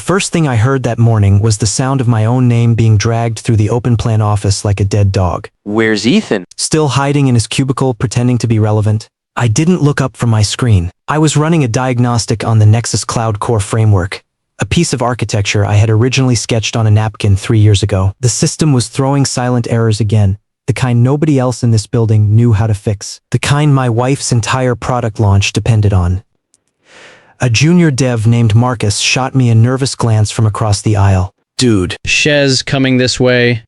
first thing I heard that morning was the sound of my own name being dragged through the open plan office like a dead dog. Where's Ethan? Still hiding in his cubicle, pretending to be relevant. I didn't look up from my screen. I was running a diagnostic on the Nexus Cloud Core framework, a piece of architecture I had originally sketched on a napkin 3 years ago. The system was throwing silent errors again, the kind nobody else in this building knew how to fix, the kind my wife's entire product launch depended on. A junior dev named Marcus shot me a nervous glance from across the aisle. Dude, Shez coming this way.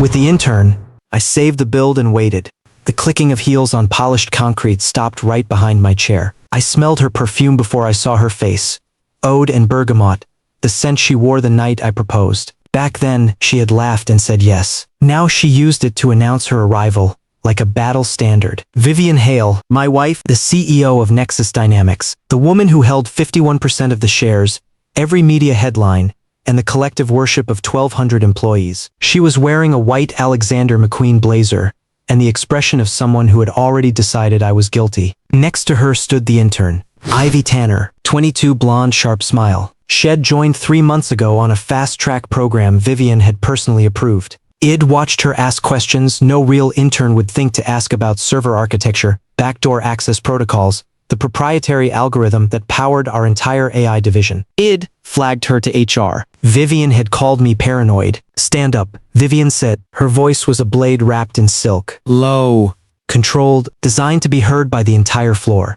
With the intern, I saved the build and waited. The clicking of heels on polished concrete stopped right behind my chair. I smelled her perfume before I saw her face. Oud and bergamot, the scent she wore the night I proposed. Back then, she had laughed and said yes. Now she used it to announce her arrival, like a battle standard. Vivian Hale, my wife, the CEO of Nexus Dynamics, the woman who held 51% of the shares, every media headline, and the collective worship of 1,200 employees. She was wearing a white Alexander McQueen blazer, and the expression of someone who had already decided I was guilty. Next to her stood the intern, Ivy Tanner, 22, blonde, sharp smile. Shed joined 3 months ago on a fast-track program Vivian had personally approved. Id watched her ask questions no real intern would think to ask about server architecture, backdoor access protocols, the proprietary algorithm that powered our entire AI division. Id flagged her to HR. Vivian had called me paranoid. Stand up, Vivian said. Her voice was a blade wrapped in silk. Low, controlled, designed to be heard by the entire floor.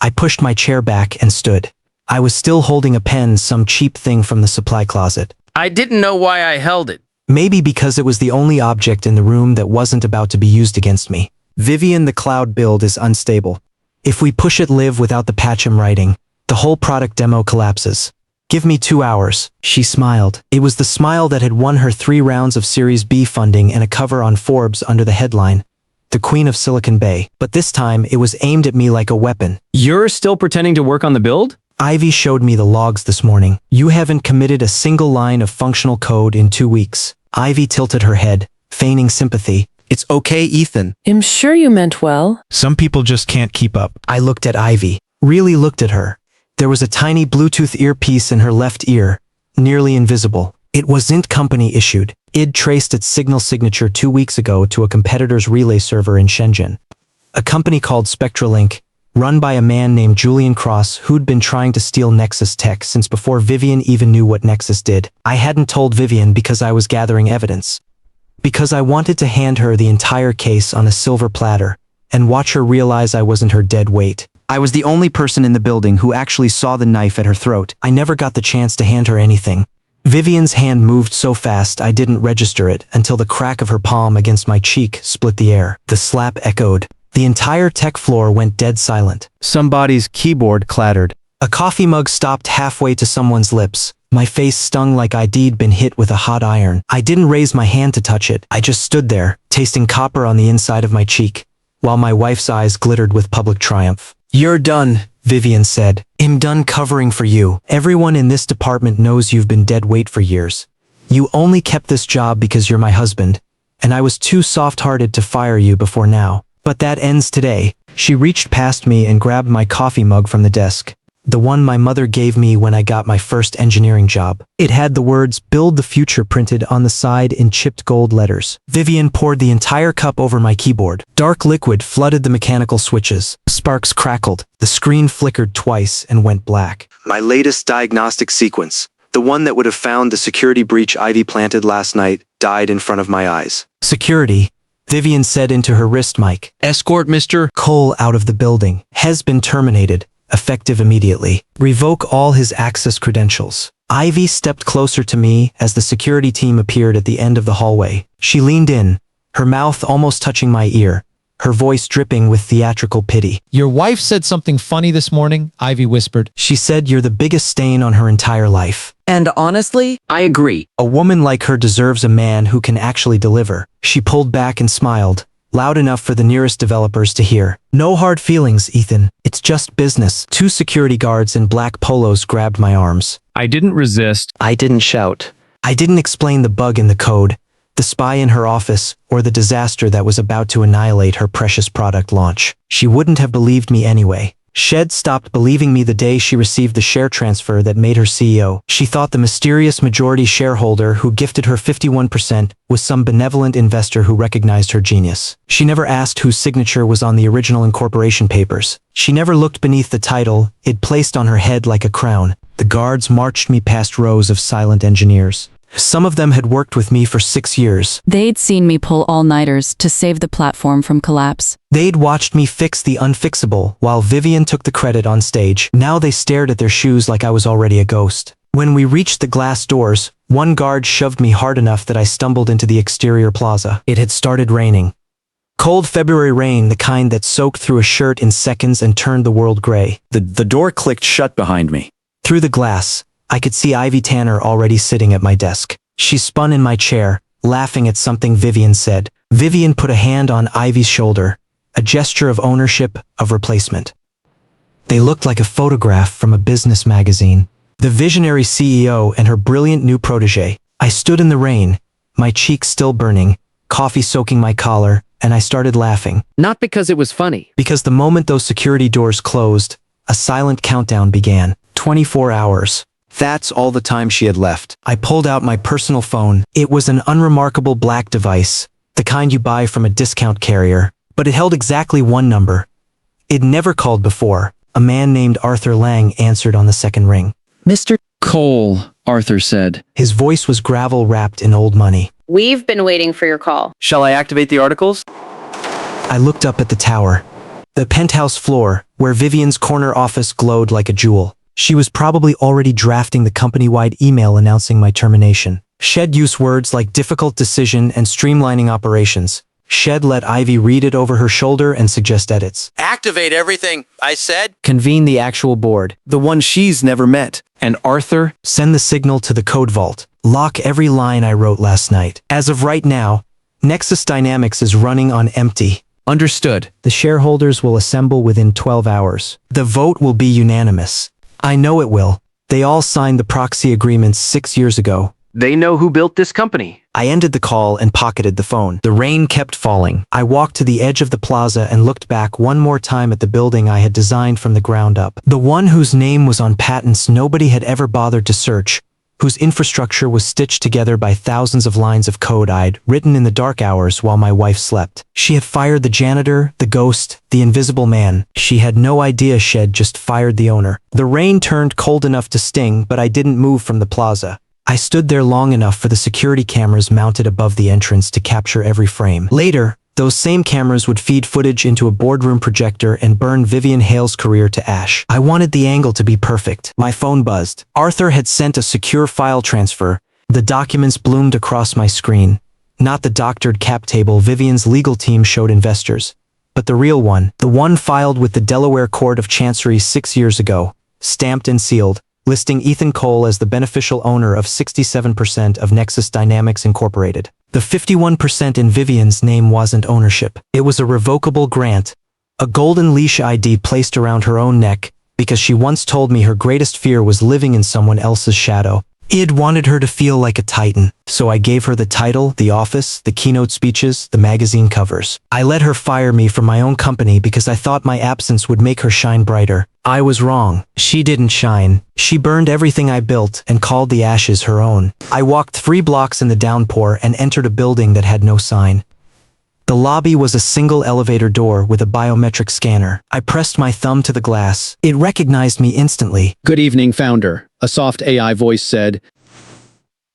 I pushed my chair back and stood. I was still holding a pen, some cheap thing from the supply closet. I didn't know why I held it. Maybe because it was the only object in the room that wasn't about to be used against me. Vivian, the cloud build is unstable. If we push it live without the patch I'm writing, the whole product demo collapses. Give me 2 hours. She smiled. It was the smile that had won her 3 rounds of Series B funding and a cover on Forbes under the headline, "The Queen of Silicon Bay." But this time, it was aimed at me like a weapon. You're still pretending to work on the build? Ivy showed me the logs this morning. You haven't committed a single line of functional code in 2 weeks. Ivy tilted her head, feigning sympathy. It's okay, Ethan. I'm sure you meant well. Some people just can't keep up. I looked at Ivy. Really looked at her. There was a tiny Bluetooth earpiece in her left ear, nearly invisible. It wasn't company issued. Id traced its signal signature 2 weeks ago to a competitor's relay server in Shenzhen. A company called SpectraLink, run by a man named Julian Cross who'd been trying to steal Nexus tech since before Vivian even knew what Nexus did. I hadn't told Vivian because I was gathering evidence. Because I wanted to hand her the entire case on a silver platter and watch her realize I wasn't her dead weight. I was the only person in the building who actually saw the knife at her throat. I never got the chance to hand her anything. Vivian's hand moved so fast I didn't register it until the crack of her palm against my cheek split the air. The slap echoed. The entire tech floor went dead silent. Somebody's keyboard clattered. A coffee mug stopped halfway to someone's lips. My face stung like I'd been hit with a hot iron. I didn't raise my hand to touch it. I just stood there, tasting copper on the inside of my cheek, while my wife's eyes glittered with public triumph. "You're done," Vivian said. "I'm done covering for you. Everyone in this department knows you've been dead weight for years. You only kept this job because you're my husband, and I was too soft-hearted to fire you before now. But that ends today." She reached past me and grabbed my coffee mug from the desk. The one my mother gave me when I got my first engineering job. It had the words "Build the Future" printed on the side in chipped gold letters. Vivian poured the entire cup over my keyboard. Dark liquid flooded the mechanical switches. Sparks crackled. The screen flickered twice and went black. My latest diagnostic sequence, the one that would have found the security breach Ivy planted last night, died in front of my eyes. "Security," Vivian said into her wrist mic. Escort Mr. Cole out of the building. Has been terminated. Effective immediately. Revoke all his access credentials. Ivy stepped closer to me as the security team appeared at the end of the hallway. She leaned in, her mouth almost touching my ear, her voice dripping with theatrical pity. "Your wife said something funny this morning," Ivy whispered. She said you're the biggest stain on her entire life. And honestly, I agree. A woman like her deserves a man who can actually deliver. She pulled back and smiled, loud enough for the nearest developers to hear. "No hard feelings, Ethan. It's just business." 2 security guards in black polos grabbed my arms. I didn't resist. I didn't shout. I didn't explain the bug in the code, the spy in her office, or the disaster that was about to annihilate her precious product launch. She wouldn't have believed me anyway. Shed stopped believing me the day she received the share transfer that made her CEO. She thought the mysterious majority shareholder who gifted her 51% was some benevolent investor who recognized her genius. She never asked whose signature was on the original incorporation papers. She never looked beneath the title it placed on her head like a crown. The guards marched me past rows of silent engineers. Some of them had worked with me for 6 years. They'd seen me pull all-nighters to save the platform from collapse. They'd watched me fix the unfixable while Vivian took the credit on stage. Now they stared at their shoes like I was already a ghost. When we reached the glass doors, one guard shoved me hard enough that I stumbled into the exterior plaza. It had started raining. Cold February rain, the kind that soaked through a shirt in seconds and turned the world gray. The door clicked shut behind me. Through the glass, I could see Ivy Tanner already sitting at my desk. She spun in my chair, laughing at something Vivian said. Vivian put a hand on Ivy's shoulder, a gesture of ownership, of replacement. They looked like a photograph from a business magazine. The visionary CEO and her brilliant new protege. I stood in the rain, my cheeks still burning, coffee soaking my collar, and I started laughing. Not because it was funny. Because the moment those security doors closed, a silent countdown began. 24 hours. That's all the time she had left. I pulled out my personal phone. It was an unremarkable black device, the kind you buy from a discount carrier, but it held exactly one number. It'd never called before. A man named Arthur Lang answered on the second ring. Mr. Cole, Arthur said. His voice was gravel wrapped in old money. We've been waiting for your call. Shall I activate the articles? I looked up at the tower. The penthouse floor, where Vivian's corner office glowed like a jewel. She was probably already drafting the company-wide email announcing my termination. Shed used words like difficult decision and streamlining operations. Shed let Ivy read it over her shoulder and suggest edits. Activate everything, I said. Convene the actual board. The one she's never met. And Arthur, send the signal to the code vault. Lock every line I wrote last night. As of right now, Nexus Dynamics is running on empty. Understood. The shareholders will assemble within 12 hours. The vote will be unanimous. I know it will. They all signed the proxy agreements 6 years ago. They know who built this company. I ended the call and pocketed the phone. The rain kept falling. I walked to the edge of the plaza and looked back one more time at the building I had designed from the ground up. The one whose name was on patents nobody had ever bothered to search, whose infrastructure was stitched together by thousands of lines of code I'd written in the dark hours while my wife slept. She had fired the janitor, the ghost, the invisible man. She had no idea Shed just fired the owner. The rain turned cold enough to sting, but I didn't move from the plaza. I stood there long enough for the security cameras mounted above the entrance to capture every frame. Later, those same cameras would feed footage into a boardroom projector and burn Vivian Hale's career to ash. I wanted the angle to be perfect. My phone buzzed. Arthur had sent a secure file transfer. The documents bloomed across my screen. Not the doctored cap table Vivian's legal team showed investors, but the real one. The one filed with the Delaware Court of Chancery 6 years ago, stamped and sealed, listing Ethan Cole as the beneficial owner of 67% of Nexus Dynamics Incorporated. The 51% in Vivian's name wasn't ownership. It was a revocable grant, a golden leash ID placed around her own neck, because she once told me her greatest fear was living in someone else's shadow. Id wanted her to feel like a titan, so I gave her the title, the office, the keynote speeches, the magazine covers. I let her fire me from my own company because I thought my absence would make her shine brighter. I was wrong. She didn't shine. She burned everything I built and called the ashes her own. I walked 3 blocks in the downpour and entered a building that had no sign. The lobby was a single elevator door with a biometric scanner. I pressed my thumb to the glass. It recognized me instantly. Good evening, founder. A soft AI voice said.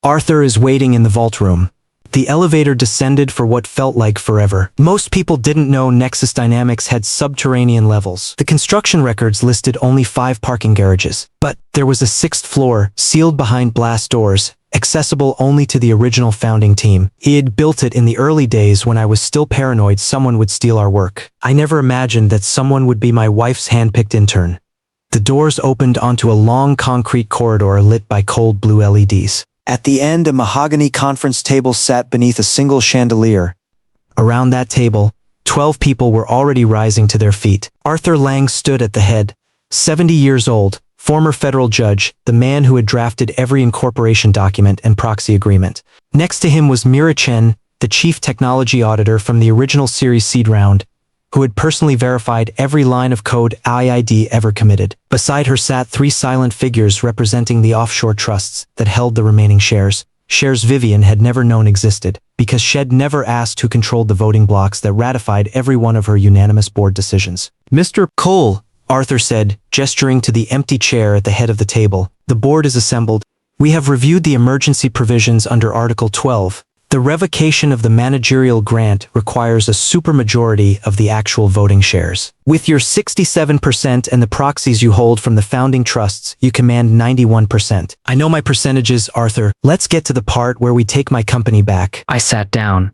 Arthur is waiting in the vault room. The elevator descended for what felt like forever. Most people didn't know Nexus Dynamics had subterranean levels. The construction records listed only 5 parking garages. But there was a 6th floor, sealed behind glass doors, accessible only to the original founding team. Id built it in the early days when I was still paranoid someone would steal our work. I never imagined that someone would be my wife's hand-picked intern. The doors opened onto a long concrete corridor lit by cold blue LEDs. At the end, a mahogany conference table sat beneath a single chandelier. Around that table, 12 people were already rising to their feet. Arthur Lang stood at the head, 70 years old, former federal judge, the man who had drafted every incorporation document and proxy agreement. Next to him was Mira Chen, the chief technology auditor from the original Series seed round, who had personally verified every line of code IID ever committed. Beside her sat 3 silent figures representing the offshore trusts that held the remaining shares. Shares Vivian had never known existed, because she'd never asked who controlled the voting blocks that ratified every one of her unanimous board decisions. Mr. Cole, Arthur said, gesturing to the empty chair at the head of the table. The board is assembled. We have reviewed the emergency provisions under Article 12. The revocation of the managerial grant requires a supermajority of the actual voting shares. With your 67% and the proxies you hold from the founding trusts, you command 91%. I know my percentages, Arthur. Let's get to the part where we take my company back. I sat down.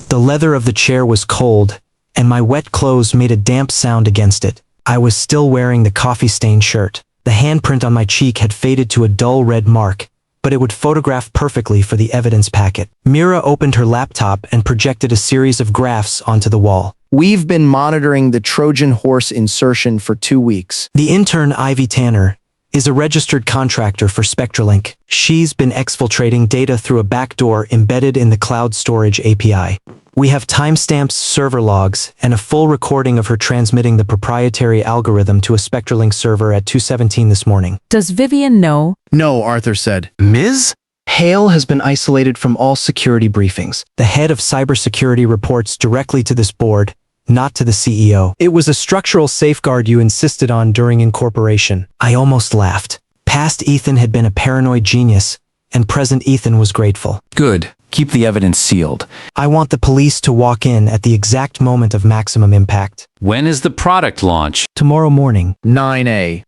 The leather of the chair was cold, and my wet clothes made a damp sound against it. I was still wearing the coffee-stained shirt. The handprint on my cheek had faded to a dull red mark, but it would photograph perfectly for the evidence packet. Mira opened her laptop and projected a series of graphs onto the wall. We've been monitoring the Trojan horse insertion for 2 weeks. The intern, Ivy Tanner, is a registered contractor for Spectralink. She's been exfiltrating data through a backdoor embedded in the cloud storage API. We have timestamps, server logs, and a full recording of her transmitting the proprietary algorithm to a Spectralink server at 2:17 this morning. Does Vivian know? No, Arthur said. Ms. Hale has been isolated from all security briefings. The head of cybersecurity reports directly to this board, not to the CEO. It was a structural safeguard you insisted on during incorporation. I almost laughed. Past Ethan had been a paranoid genius, and present Ethan was grateful. Good. Keep the evidence sealed. I want the police to walk in at the exact moment of maximum impact. When is the product launch? Tomorrow morning. 9A.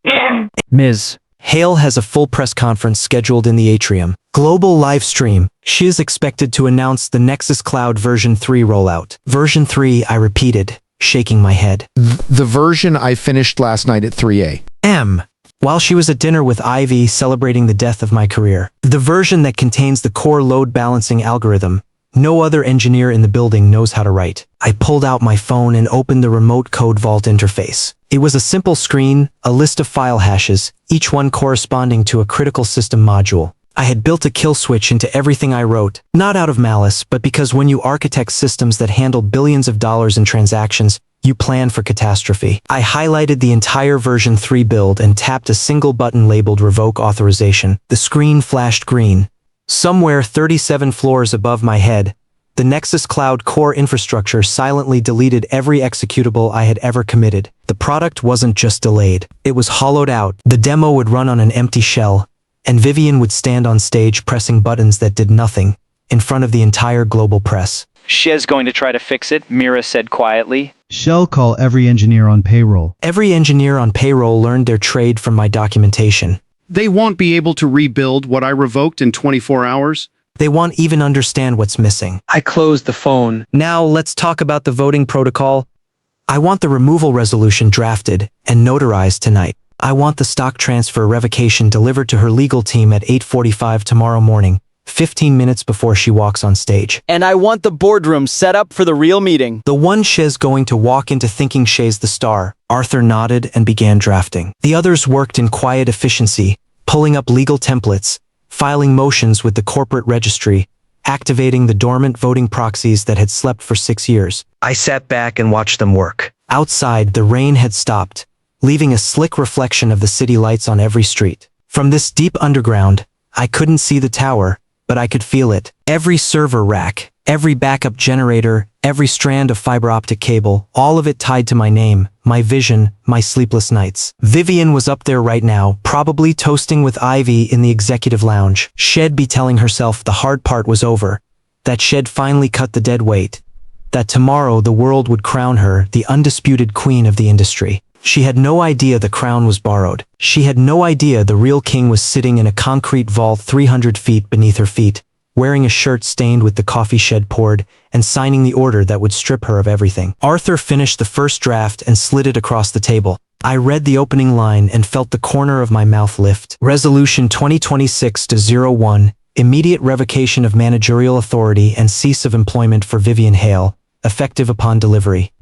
Ms. Hale has a full press conference scheduled in the atrium. Global live stream. She is expected to announce the Nexus Cloud version 3 rollout. Version 3, I repeated, shaking my head. The version I finished last night at 3A. While she was at dinner with Ivy celebrating the death of my career. The version that contains the core load balancing algorithm. No other engineer in the building knows how to write. I pulled out my phone and opened the remote code vault interface. It was a simple screen, a list of file hashes, each one corresponding to a critical system module. I had built a kill switch into everything I wrote, not out of malice, but because when you architect systems that handle billions of dollars in transactions, you plan for catastrophe. I highlighted the entire version 3 build and tapped a single button labeled Revoke Authorization. The screen flashed green. Somewhere 37 floors above my head, the Nexus Cloud core infrastructure silently deleted every executable I had ever committed. The product wasn't just delayed. It was hollowed out. The demo would run on an empty shell, and Vivian would stand on stage pressing buttons that did nothing, in front of the entire global press. Shell's going to try to fix it, Mira said quietly. Shell call every engineer on payroll. Every engineer on payroll learned their trade from my documentation. They won't be able to rebuild what I revoked in 24 hours. They won't even understand what's missing. I closed the phone. Now let's talk about the voting protocol. I want the removal resolution drafted and notarized tonight. I want the stock transfer revocation delivered to her legal team at 8:45 tomorrow morning, 15 minutes before she walks on stage. And I want the boardroom set up for the real meeting. The one Shay's going to walk into thinking Shay's the star. Arthur nodded and began drafting. The others worked in quiet efficiency, pulling up legal templates, filing motions with the corporate registry, activating the dormant voting proxies that had slept for 6 years. I sat back and watched them work. Outside, the rain had stopped, leaving a slick reflection of the city lights on every street. From this deep underground, I couldn't see the tower, but I could feel it. Every server rack, every backup generator, every strand of fiber optic cable, all of it tied to my name, my vision, my sleepless nights. Vivian was up there right now, probably toasting with Ivy in the executive lounge. She'd be telling herself the hard part was over, that she'd finally cut the dead weight, that tomorrow the world would crown her the undisputed queen of the industry. She had no idea the crown was borrowed. She had no idea the real king was sitting in a concrete vault 300 feet beneath her feet, wearing a shirt stained with the coffee she'd poured, and signing the order that would strip her of everything. Arthur finished the first draft and slid it across the table. I read the opening line and felt the corner of my mouth lift. Resolution 2026-01, immediate revocation of managerial authority and cease of employment for Vivian Hale, effective upon delivery.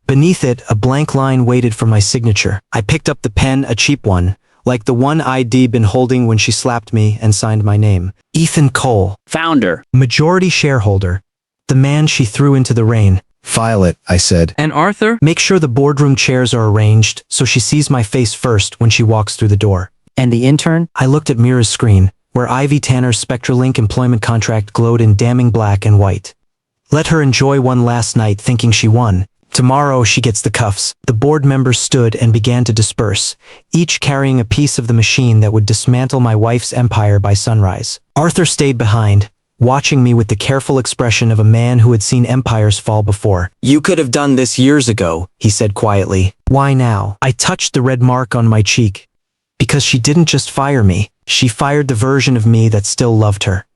Beneath it, a blank line waited for my signature. I picked up the pen, a cheap one, like the one I'd been holding when she slapped me, and signed my name. Ethan Cole. Founder. Majority shareholder. The man she threw into the rain, File it, I said. And Arthur? Make sure the boardroom chairs are arranged so she sees my face first when she walks through the door. And the intern? I looked at Mira's screen, where Ivy Tanner's SpectraLink employment contract glowed in damning black and white. Let her enjoy one last night thinking she won. Tomorrow she gets the cuffs. The board members stood and began to disperse, each carrying a piece of the machine that would dismantle my wife's empire by sunrise. Arthur stayed behind, watching me with the careful expression of a man who had seen empires fall before. You could have done this years ago, he said quietly. Why now? I touched the red mark on my cheek. Because she didn't just fire me, she fired the version of me that still loved her.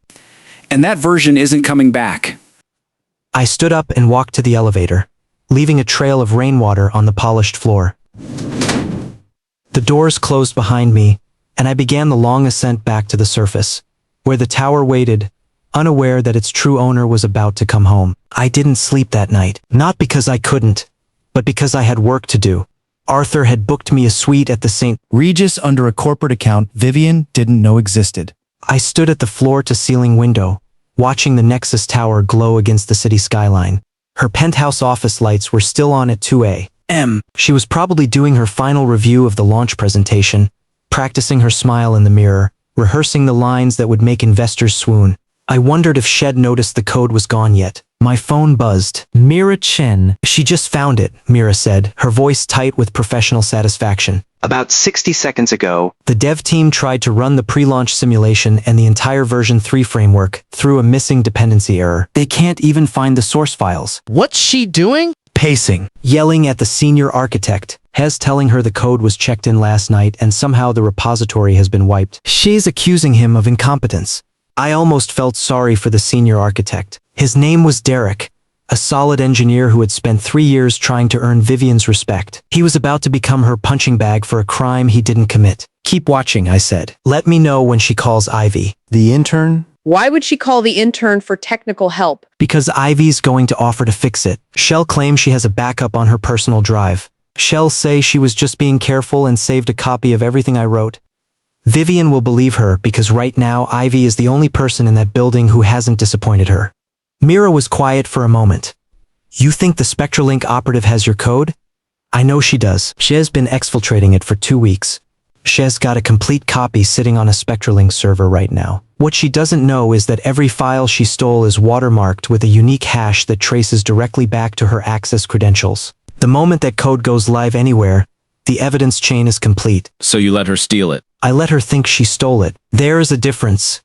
And that version isn't coming back. I stood up and walked to the elevator, leaving a trail of rainwater on the polished floor. The doors closed behind me, and I began the long ascent back to the surface, where the tower waited, unaware that its true owner was about to come home. I didn't sleep that night, not because I couldn't, but because I had work to do. Arthur had booked me a suite at the St. Regis under a corporate account Vivian didn't know existed. I stood at the floor-to-ceiling window, watching the Nexus Tower glow against the city skyline. Her penthouse office lights were still on at 2 a.m. She was probably doing her final review of the launch presentation, practicing her smile in the mirror, rehearsing the lines that would make investors swoon. I wondered if Shed noticed the code was gone yet. My phone buzzed. Mira Chen. She just found it, Mira said, her voice tight with professional satisfaction. About 60 seconds ago, The dev team tried to run the pre-launch simulation and the entire version 3 framework through a missing dependency error. They can't even find the source files. What's she doing? Pacing, yelling at the senior architect, Hez telling her the code was checked in last night and somehow the repository has been wiped. She's accusing him of incompetence. I almost felt sorry for the senior architect. His name was Derek, a solid engineer who had spent 3 years trying to earn Vivian's respect. He was about to become her punching bag for a crime he didn't commit. Keep watching, I said. Let me know when she calls Ivy. The intern? Why would she call the intern for technical help? Because Ivy's going to offer to fix it. Shell claims she has a backup on her personal drive. Shell say she was just being careful and saved a copy of everything I wrote. Vivian will believe her because right now Ivy is the only person in that building who hasn't disappointed her. Mira was quiet for a moment. You think the SpectraLink operative has your code? I know she does. She's been exfiltrating it for 2 weeks. She's got a complete copy sitting on a SpectraLink server right now. What she doesn't know is that every file she stole is watermarked with a unique hash that traces directly back to her access credentials. The moment that code goes live anywhere, the evidence chain is complete. So you let her steal it. I let her think she stole it. There is a difference.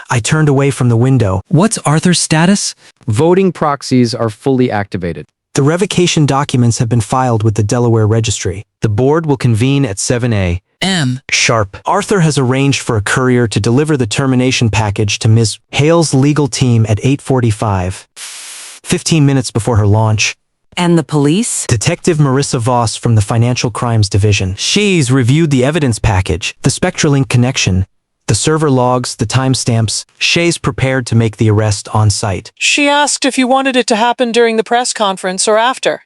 I turned away from the window. What's Arthur's status? Voting proxies are fully activated. The revocation documents have been filed with the Delaware Registry. The board will convene at 7 a.m. sharp. Arthur has arranged for a courier to deliver the termination package to Ms. Hale's legal team at 8:45, 15 minutes before her launch. And the police? Detective Marissa Voss from the Financial Crimes Division. She's reviewed the evidence package, the SpectraLink connection, the server logs, the timestamps. She's prepared to make the arrest on site. She asked if you wanted it to happen during the press conference or after.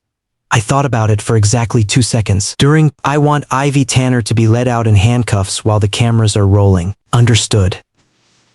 I thought about it for exactly 2 seconds. I want Ivy Tanner to be led out in handcuffs while the cameras are rolling. Understood.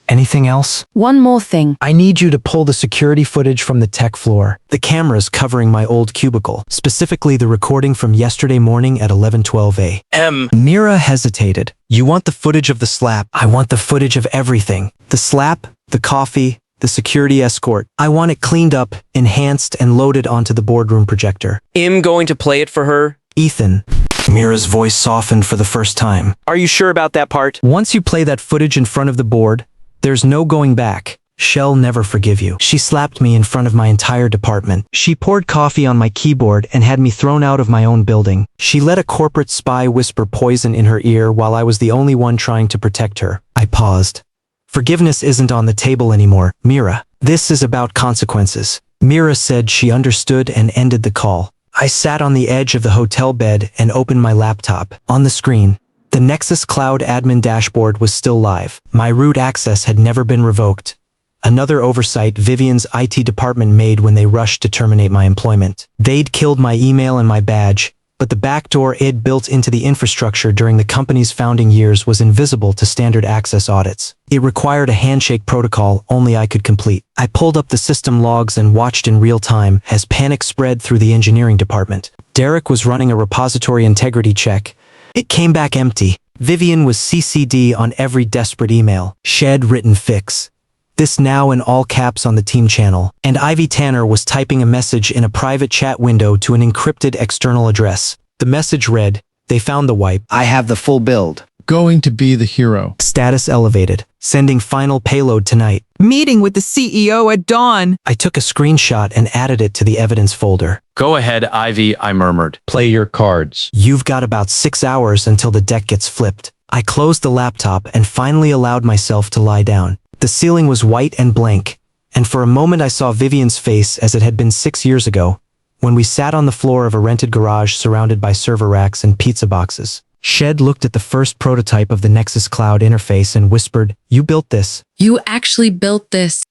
Anything else? One more thing. I need you to pull the security footage from the tech floor. The cameras covering my old cubicle, specifically the recording from yesterday morning at 11:12 a.m. Mira hesitated. You want the footage of the slap? I want the footage of everything. The slap, the coffee, the security escort. I want it cleaned up, enhanced, and loaded onto the boardroom projector. I'm going to play it for her. Ethan. Mira's voice softened for the first time. are you sure about that part? Once you play that footage in front of the board, there's no going back. She'll never forgive you. She slapped me in front of my entire department. She poured coffee on my keyboard and had me thrown out of my own building. She let a corporate spy whisper poison in her ear while I was the only one trying to protect her. I paused. Forgiveness isn't on the table anymore, Mira. This is about consequences. Mira said she understood and ended the call. I sat on the edge of the hotel bed and opened my laptop. On the screen, the Nexus Cloud admin dashboard was still live. My root access had never been revoked. Another oversight Vivian's IT department made when they rushed to terminate my employment. They'd killed my email and my badge, but the backdoor id built into the infrastructure during the company's founding years was invisible to standard access audits. It required a handshake protocol only I could complete. I pulled up the system logs and watched in real time as panic spread through the engineering department. Derek was running a repository integrity check. It came back empty. Vivian was CC'd on every desperate email. Shed written fix. This now in all caps on the team channel. And Ivy Tanner was typing a message in a private chat window to an encrypted external address. The message read, "They found the wipe. I have the full build. Going to be the hero. Status elevated. Sending final payload tonight." Meeting with the CEO at dawn. I took a screenshot and added it to the evidence folder. Go ahead, Ivy, I murmured. Play your cards. You've got about 6 hours until the deck gets flipped. I closed the laptop and finally allowed myself to lie down. The ceiling was white and blank, and for a moment I saw Vivian's face as it had been 6 years ago, when we sat on the floor of a rented garage surrounded by server racks and pizza boxes. Shed looked at the first prototype of the Nexus Cloud interface and whispered, "You built this." You actually built this.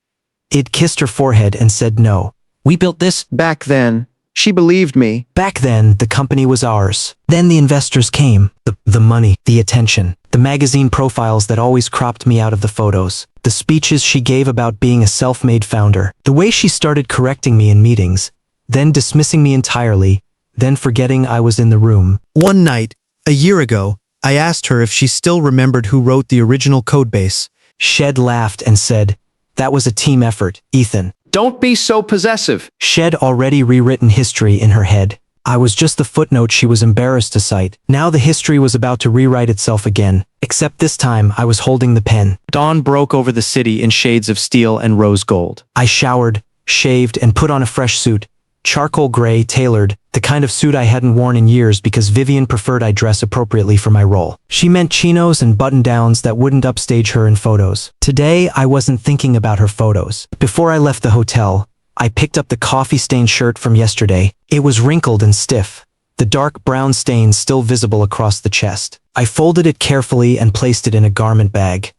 Id kissed her forehead and said no. "We built this." Back then, she believed me. Back then, the company was ours. Then the investors came. The money, the attention, the magazine profiles that always cropped me out of the photos, the speeches she gave about being a self-made founder, the way she started correcting me in meetings, then dismissing me entirely, then forgetting I was in the room. One night, a year ago, I asked her if she still remembered who wrote the original codebase. Shed laughed and said, "That was a team effort, Ethan." Don't be so possessive. Shed already rewritten history in her head. I was just the footnote she was embarrassed to cite. Now the history was about to rewrite itself again, except this time I was holding the pen. Dawn broke over the city in shades of steel and rose gold. I showered, shaved, and put on a fresh suit, charcoal gray, tailored, the kind of suit I hadn't worn in years because Vivian preferred I dress appropriately for my role. She meant chinos and button-downs that wouldn't upstage her in photos. Today, I wasn't thinking about her photos. Before I left the hotel, I picked up the coffee-stained shirt from yesterday. It was wrinkled and stiff, the dark brown stains still visible across the chest. I folded it carefully and placed it in a garment bag.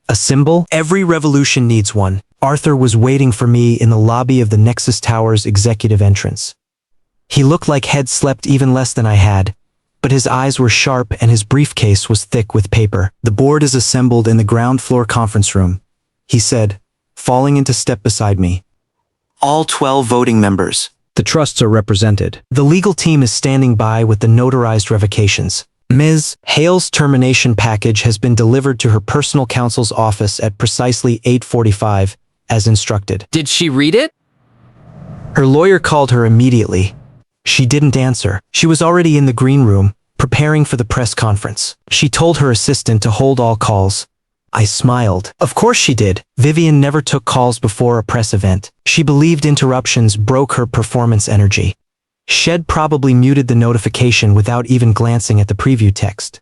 A symbol? Every revolution needs one. Arthur was waiting for me in the lobby of the Nexus Tower's executive entrance. He looked like he'd slept even less than I had, but his eyes were sharp and his briefcase was thick with paper. "The board is assembled in the ground floor conference room," he said, falling into step beside me. "All 12 voting members. The trusts are represented. The legal team is standing by with the notarized revocations. Ms. Hale's termination package has been delivered to her personal counsel's office at precisely 8:45, as instructed." Did she read it? Her lawyer called her immediately. She didn't answer. She was already in the green room, preparing for the press conference. She told her assistant to hold all calls. I smiled. Of course she did. Vivian never took calls before a press event. She believed interruptions broke her performance energy. Shed probably muted the notification without even glancing at the preview text.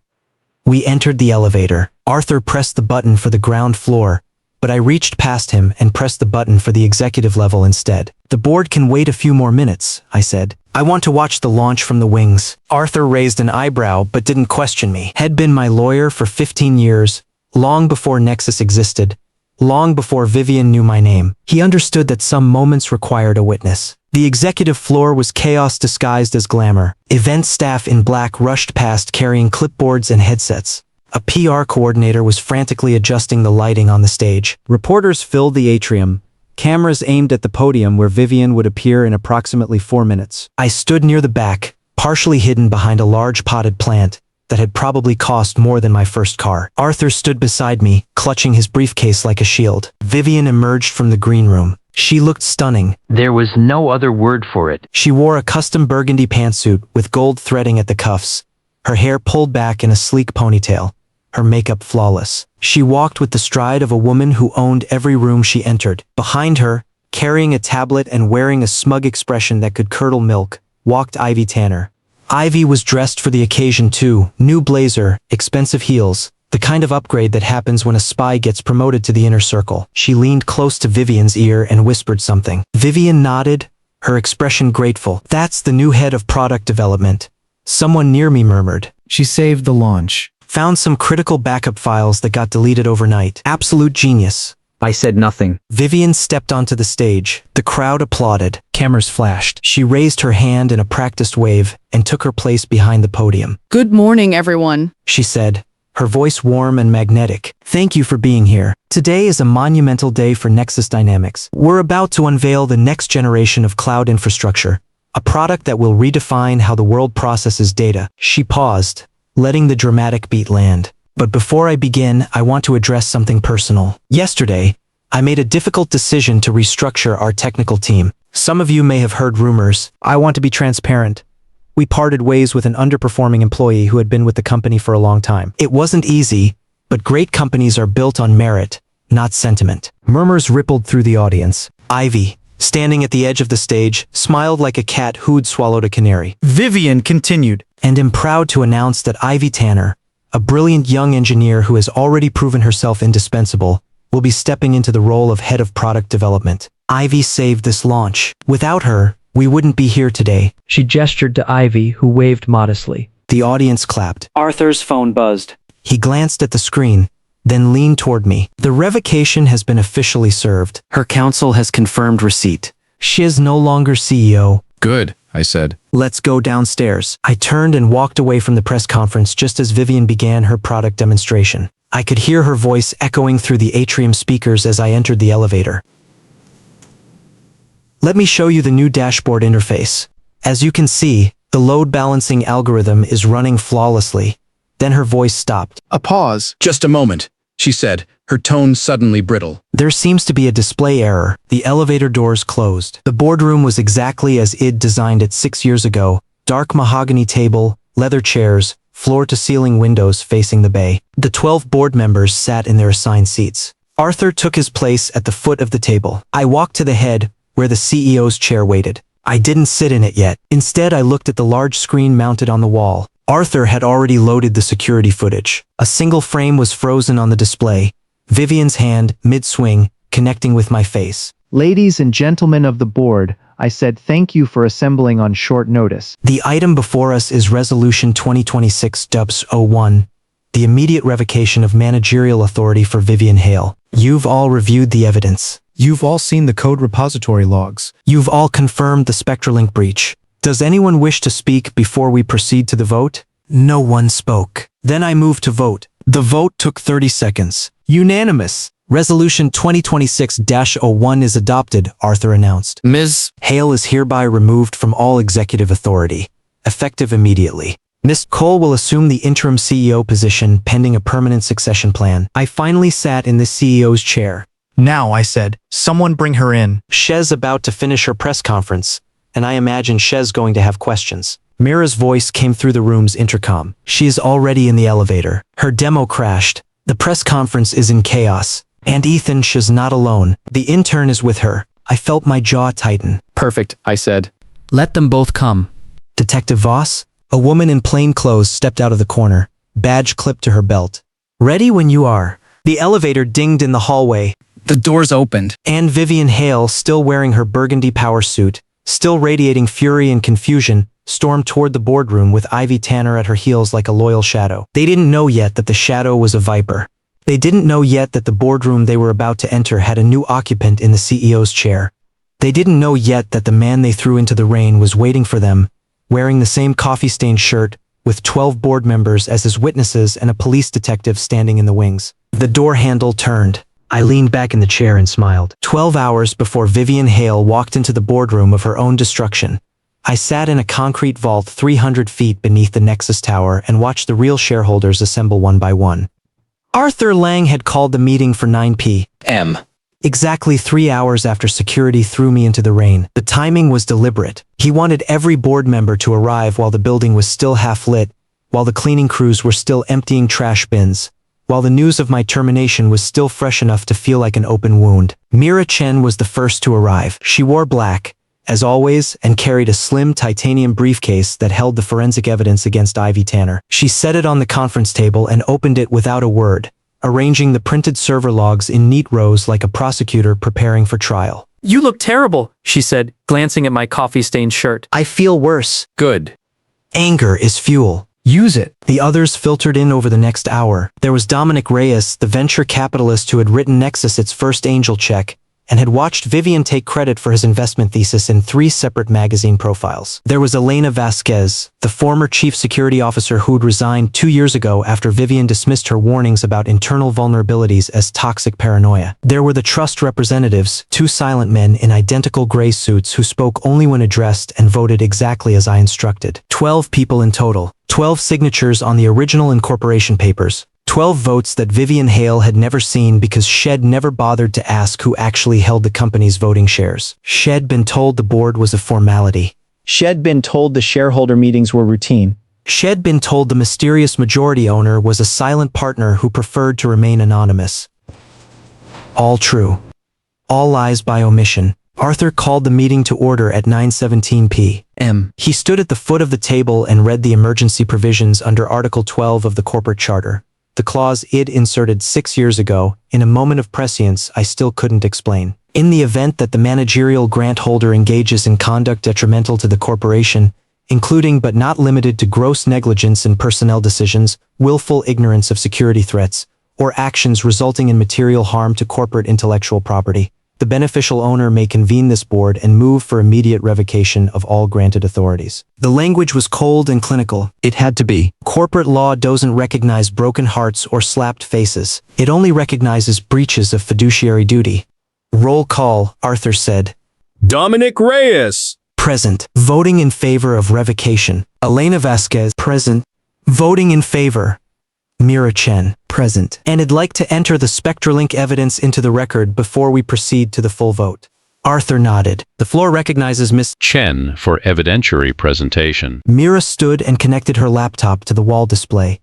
We entered the elevator. Arthur pressed the button for the ground floor, but I reached past him and pressed the button for the executive level instead. "The board can wait a few more minutes," I said. "I want to watch the launch from the wings." Arthur raised an eyebrow but didn't question me. Had been my lawyer for 15 years, long before Nexus existed, long before Vivian knew my name. He understood that some moments required a witness. The executive floor was chaos disguised as glamour. Event staff in black rushed past carrying clipboards and headsets. A PR coordinator was frantically adjusting the lighting on the stage. Reporters filled the atrium, cameras aimed at the podium where Vivian would appear in approximately 4 minutes. I stood near the back, partially hidden behind a large potted plant that had probably cost more than my first car. Arthur stood beside me, clutching his briefcase like a shield. Vivian emerged from the green room. She looked stunning. There was no other word for it. She wore a custom burgundy pantsuit with gold threading at the cuffs, her hair pulled back in a sleek ponytail, her makeup flawless. She walked with the stride of a woman who owned every room she entered. Behind her, carrying a tablet and wearing a smug expression that could curdle milk, walked Ivy Tanner. Ivy was dressed for the occasion too. New blazer, expensive heels, the kind of upgrade that happens when a spy gets promoted to the inner circle. She leaned close to Vivian's ear and whispered something. Vivian nodded, her expression grateful. "That's the new head of product development," someone near me murmured. She saved the launch. "Found some critical backup files that got deleted overnight. Absolute genius." I said nothing. Vivian stepped onto the stage. The crowd applauded. Cameras flashed. She raised her hand in a practiced wave and took her place behind the podium. Good morning, everyone. She said, her voice warm and magnetic. Thank you for being here. Today is a monumental day for Nexus Dynamics. We're about to unveil the next generation of cloud infrastructure, a product that will redefine how the world processes data. She paused, letting the dramatic beat land. But before I begin, I want to address something personal. Yesterday, I made a difficult decision to restructure our technical team. Some of you may have heard rumors. I want to be transparent. We parted ways with an underperforming employee who had been with the company for a long time. It wasn't easy, but great companies are built on merit, not sentiment. Murmurs rippled through the audience. Ivy, standing at the edge of the stage, smiled like a cat who'd swallowed a canary. Vivian continued. And am proud to announce that Ivy Tanner, a brilliant young engineer who has already proven herself indispensable, will be stepping into the role of head of product development. Ivy saved this launch. Without her, we wouldn't be here today. She gestured to Ivy, who waved modestly. The audience clapped. Arthur's phone buzzed. He glanced at the screen, then leaned toward me. The revocation has been officially served. Her counsel has confirmed receipt. She is no longer CEO. Good, I said. Let's go downstairs. I turned and walked away from the press conference just as Vivian began her product demonstration. I could hear her voice echoing through the atrium speakers as I entered the elevator. Let me show you the new dashboard interface. As you can see, the load balancing algorithm is running flawlessly. Then her voice stopped. A pause. Just a moment, she said, her tone suddenly brittle. There seems to be a display error. The elevator doors closed. The boardroom was exactly as id designed it 6 years ago. Dark mahogany table, leather chairs, floor-to-ceiling windows facing the bay. The 12 board members sat in their assigned seats. Arthur took his place at the foot of the table. I walked to the head, where the CEO's chair waited. I didn't sit in it yet. Instead, I looked at the large screen mounted on the wall. Arthur had already loaded the security footage. A single frame was frozen on the display. Vivian's hand, mid-swing, connecting with my face. Ladies and gentlemen of the board, I said thank you for assembling on short notice. The item before us is Resolution 2026-01, the immediate revocation of managerial authority for Vivian Hale. You've all reviewed the evidence. You've all seen the code repository logs. You've all confirmed the SpectraLink breach. Does anyone wish to speak before we proceed to the vote? No one spoke. Then I moved to vote. The vote took 30 seconds. Unanimous. Resolution 2026-01 is adopted, Arthur announced. Ms. Hale is hereby removed from all executive authority, effective immediately. Ms. Cole will assume the interim CEO position pending a permanent succession plan. I finally sat in the CEO's chair. Now, I said, someone bring her in. Shez about to finish her press conference, and I imagine Shez going to have questions. Mira's voice came through the room's intercom. She is already in the elevator. Her demo crashed. The press conference is in chaos. And Ethan, she's not alone. The intern is with her. I felt my jaw tighten. Perfect, I said. Let them both come. Detective Voss? A woman in plain clothes stepped out of the corner, badge clipped to her belt. Ready when you are. The elevator dinged in the hallway. The doors opened. And Vivian Hale, still wearing her burgundy power suit, still radiating fury and confusion, stormed toward the boardroom with Ivy Tanner at her heels like a loyal shadow. They didn't know yet that the shadow was a viper. They didn't know yet that the boardroom they were about to enter had a new occupant in the CEO's chair. They didn't know yet that the man they threw into the rain was waiting for them, wearing the same coffee-stained shirt, with 12 board members as his witnesses and a police detective standing in the wings. The door handle turned. I leaned back in the chair and smiled. 12 hours before Vivian Hale walked into the boardroom of her own destruction, I sat in a concrete vault 300 feet beneath the Nexus Tower and watched the real shareholders assemble one by one. Arthur Lang had called the meeting for 9 p.m. Exactly 3 hours after security threw me into the rain. The timing was deliberate. He wanted every board member to arrive while the building was still half lit, while the cleaning crews were still emptying trash bins, while the news of my termination was still fresh enough to feel like an open wound. Mira Chen was the first to arrive. She wore black, as always, and carried a slim titanium briefcase that held the forensic evidence against Ivy Tanner. She set it on the conference table and opened it without a word, arranging the printed server logs in neat rows like a prosecutor preparing for trial. You look terrible, she said, glancing at my coffee-stained shirt. I feel worse. Good. Anger is fuel. Use it. The others filtered in over the next hour. There was Dominic Reyes, the venture capitalist who had written Nexus its first angel check, and had watched Vivian take credit for his investment thesis in 3 separate magazine profiles. There was Elena Vasquez, the former chief security officer who'd resigned 2 years ago after Vivian dismissed her warnings about internal vulnerabilities as toxic paranoia. There were the trust representatives, 2 silent men in identical gray suits who spoke only when addressed and voted exactly as I instructed. 12 people in total. 12 signatures on the original incorporation papers. 12 votes that Vivian Hale had never seen because she'd never bothered to ask who actually held the company's voting shares. She'd been told the board was a formality. She'd been told the shareholder meetings were routine. She'd been told the mysterious majority owner was a silent partner who preferred to remain anonymous. All true. All lies by omission. Arthur called the meeting to order at 9:17 p.m. He stood at the foot of the table and read the emergency provisions under Article 12 of the corporate charter. The clause I'd inserted 6 years ago, in a moment of prescience I still couldn't explain. In the event that the managerial grant holder engages in conduct detrimental to the corporation, including but not limited to gross negligence in personnel decisions, willful ignorance of security threats, or actions resulting in material harm to corporate intellectual property, the beneficial owner may convene this board and move for immediate revocation of all granted authorities. The language was cold and clinical. It had to be. Corporate law doesn't recognize broken hearts or slapped faces. It only recognizes breaches of fiduciary duty. Roll call, Arthur said. Dominic Reyes. Present. Voting in favor of revocation. Elena Vasquez. Present. Voting in favor. Mira Chen. Present. And I'd like to enter the SpectraLink evidence into the record before we proceed to the full vote. Arthur nodded. The floor recognizes Miss Chen for evidentiary presentation. Mira stood and connected her laptop to the wall display.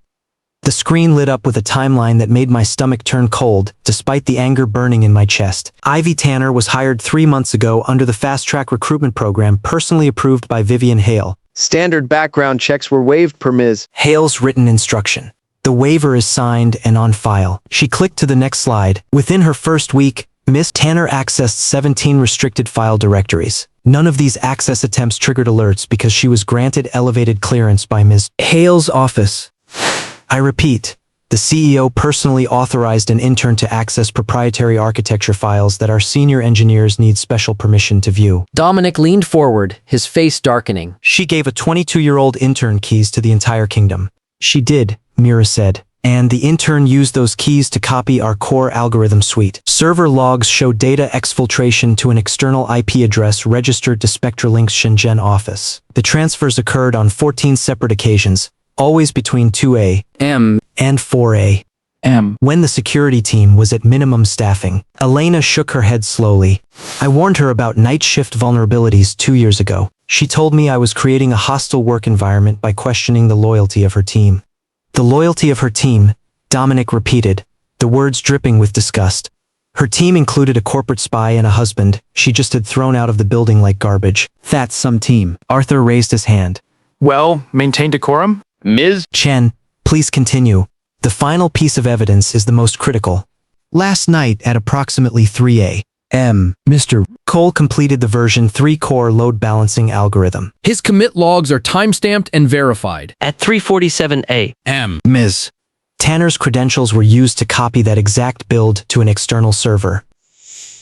The screen lit up with a timeline that made my stomach turn cold, despite the anger burning in my chest. Ivy Tanner was hired 3 months ago under the fast-track recruitment program personally approved by Vivian Hale. Standard background checks were waived per Ms. Hale's written instruction. The waiver is signed and on file. She clicked to the next slide. Within her first week, Miss Tanner accessed 17 restricted file directories. None of these access attempts triggered alerts because she was granted elevated clearance by Ms. Hale's office. I repeat, the CEO personally authorized an intern to access proprietary architecture files that our senior engineers need special permission to view. Dominic leaned forward, his face darkening. She gave a 22-year-old intern keys to the entire kingdom. She did, Mira said. And the intern used those keys to copy our core algorithm suite. Server logs show data exfiltration to an external IP address registered to SpectraLink's Shenzhen office. The transfers occurred on 14 separate occasions, always between 2 a.m. and 4 a.m. when the security team was at minimum staffing. Elena shook her head slowly. I warned her about night shift vulnerabilities 2 years ago. She told me I was creating a hostile work environment by questioning the loyalty of her team. The loyalty of her team, Dominic repeated, the words dripping with disgust. Her team included a corporate spy and a husband she just had thrown out of the building like garbage. That's some team. Arthur raised his hand. Well, maintain decorum? Ms. Chen, please continue. The final piece of evidence is the most critical. Last night at approximately 3 a.m., Mr. Cole completed the version 3 core load balancing algorithm. His commit logs are timestamped and verified. At 3:47 a.m. Ms. Tanner's credentials were used to copy that exact build to an external server.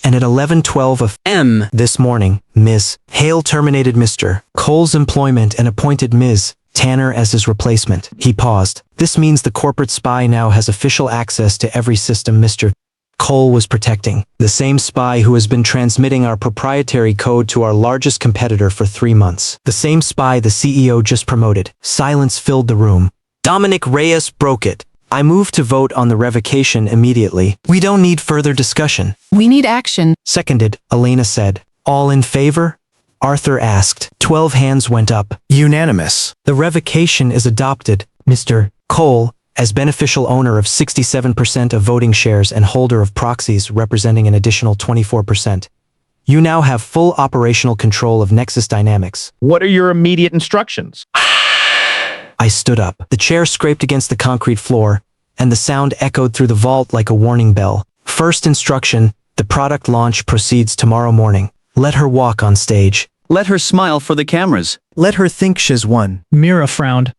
And at 11:12 a.m. this morning, Ms. Hale terminated Mr. Cole's employment and appointed Ms. Tanner as his replacement. He paused. This means the corporate spy now has official access to every system Mr. Cole was protecting. The same spy who has been transmitting our proprietary code to our largest competitor for 3 months. The same spy the CEO just promoted. Silence filled the room. Dominic Reyes broke it. I move to vote on the revocation immediately. We don't need further discussion. We need action. Seconded, Elena said. All in favor? Arthur asked. 12 hands went up. Unanimous. The revocation is adopted, Mr. Cole, as beneficial owner of 67% of voting shares and holder of proxies representing an additional 24%. You now have full operational control of Nexus Dynamics. What are your immediate instructions? I stood up. The chair scraped against the concrete floor, and the sound echoed through the vault like a warning bell. First instruction, the product launch proceeds tomorrow morning. Let her walk on stage. Let her smile for the cameras. Let her think she's won. Mira frowned.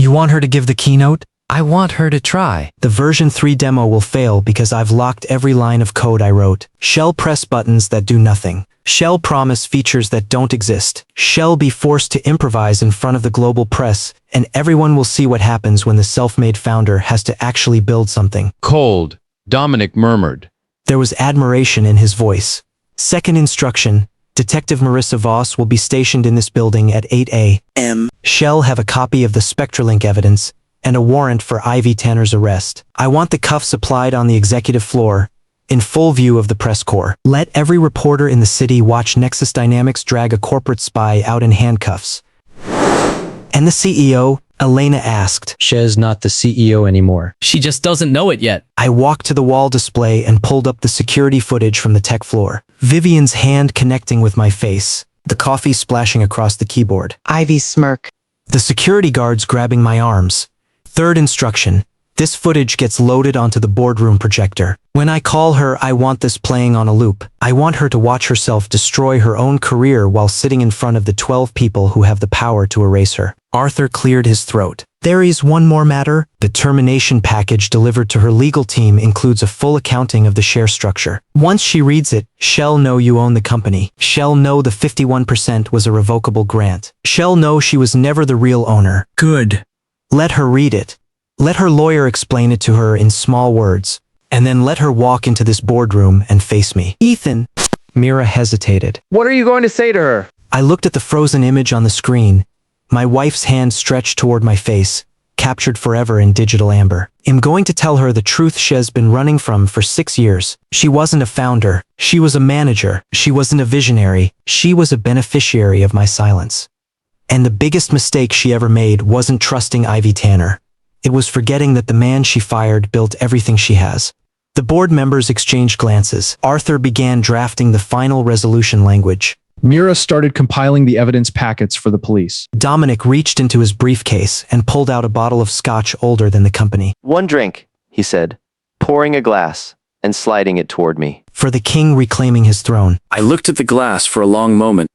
You want her to give the keynote? I want her to try. The version 3 demo will fail because I've locked every line of code I wrote. Shall press buttons that do nothing. Shall promise features that don't exist. Shall be forced to improvise in front of the global press, and everyone will see what happens when the self-made founder has to actually build something. Cold, Dominic murmured. There was admiration in his voice. Second instruction, Detective Marissa Voss will be stationed in this building at 8 a.m. Shall have a copy of the SpectraLink evidence and a warrant for Ivy Tanner's arrest. I want the cuffs applied on the executive floor, in full view of the press corps. Let every reporter in the city watch Nexus Dynamics drag a corporate spy out in handcuffs. And the CEO, Elena asked. Shell's not the CEO anymore. She just doesn't know it yet. I walked to the wall display and pulled up the security footage from the tech floor. Vivian's hand connecting with my face, the coffee splashing across the keyboard. Ivy's smirk. The security guards grabbing my arms. Third instruction, this footage gets loaded onto the boardroom projector. When I call her, I want this playing on a loop. I want her to watch herself destroy her own career while sitting in front of the 12 people who have the power to erase her. Arthur cleared his throat. There is one more matter. The termination package delivered to her legal team includes a full accounting of the share structure. Once she reads it, she'll know you own the company. She'll know the 51% was a revocable grant. She'll know she was never the real owner. Good. Let her read it. Let her lawyer explain it to her in small words. And then let her walk into this boardroom and face me. Ethan. Mira hesitated. What are you going to say to her? I looked at the frozen image on the screen. My wife's hand stretched toward my face, captured forever in digital amber. I'm going to tell her the truth she's been running from for 6 years. She wasn't a founder. She was a manager. She wasn't a visionary. She was a beneficiary of my silence. And the biggest mistake she ever made wasn't trusting Ivy Tanner. It was forgetting that the man she fired built everything she has. The board members exchanged glances. Arthur began drafting the final resolution language. Mira started compiling the evidence packets for the police. Dominic reached into his briefcase and pulled out a bottle of scotch older than the company. One drink, he said, pouring a glass and sliding it toward me. For the king reclaiming his throne. I looked at the glass for a long moment.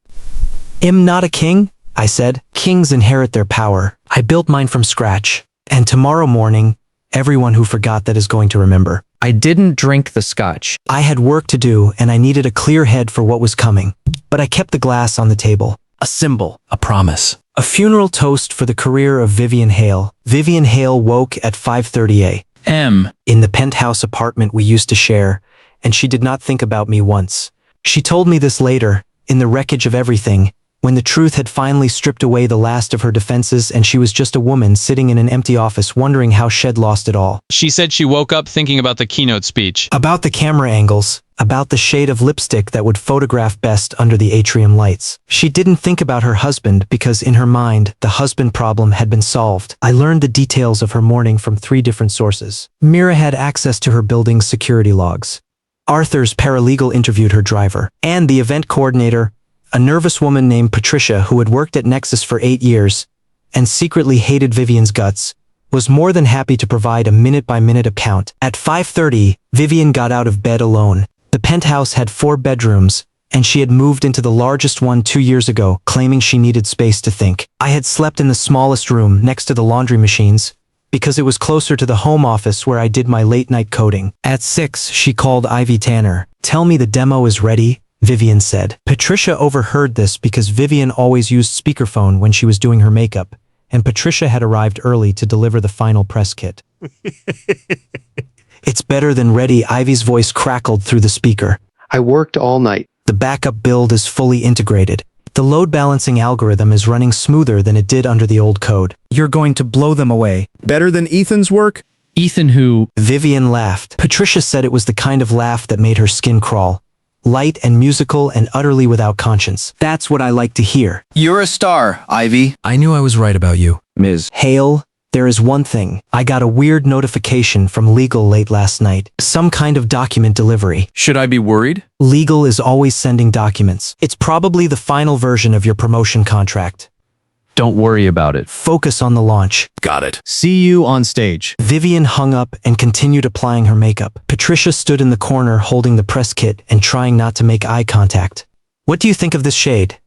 I'm not a king, I said. Kings inherit their power. I built mine from scratch. And tomorrow morning, everyone who forgot that is going to remember. I didn't drink the scotch. I had work to do and I needed a clear head for what was coming. But I kept the glass on the table. A symbol. A promise. A funeral toast for the career of Vivian Hale. Vivian Hale woke at 5:30 a.m. in the penthouse apartment we used to share, and she did not think about me once. She told me this later, in the wreckage of everything, when the truth had finally stripped away the last of her defenses and she was just a woman sitting in an empty office wondering how she'd lost it all. She said she woke up thinking about the keynote speech. About the camera angles, about the shade of lipstick that would photograph best under the atrium lights. She didn't think about her husband because in her mind, the husband problem had been solved. I learned the details of her morning from 3 different sources. Mira had access to her building's security logs. Arthur's paralegal interviewed her driver, and the event coordinator, a nervous woman named Patricia who had worked at Nexus for 8 years and secretly hated Vivian's guts, was more than happy to provide a minute-by-minute account. At 5:30, Vivian got out of bed alone. The penthouse had 4 bedrooms, and she had moved into the largest one 2 years ago, claiming she needed space to think. I had slept in the smallest room next to the laundry machines, because it was closer to the home office where I did my late-night coding. At 6, she called Ivy Tanner. Tell me the demo is ready, Vivian said. Patricia overheard this because Vivian always used speakerphone when she was doing her makeup, and Patricia had arrived early to deliver the final press kit. It's better than ready, Ivy's voice crackled through the speaker. I worked all night. The backup build is fully integrated. The load balancing algorithm is running smoother than it did under the old code. You're going to blow them away. Better than Ethan's work? Ethan who? Vivian laughed. Patricia said it was the kind of laugh that made her skin crawl. Light and musical and utterly without conscience. That's what I like to hear. You're a star, Ivy. I knew I was right about you. Ms. Hale, there is one thing. I got a weird notification from legal late last night. Some kind of document delivery. Should I be worried? Legal is always sending documents. It's probably the final version of your promotion contract. Don't worry about it. Focus on the launch. Got it. See you on stage. Vivian hung up and continued applying her makeup. Patricia stood in the corner holding the press kit and trying not to make eye contact. What do you think of this shade?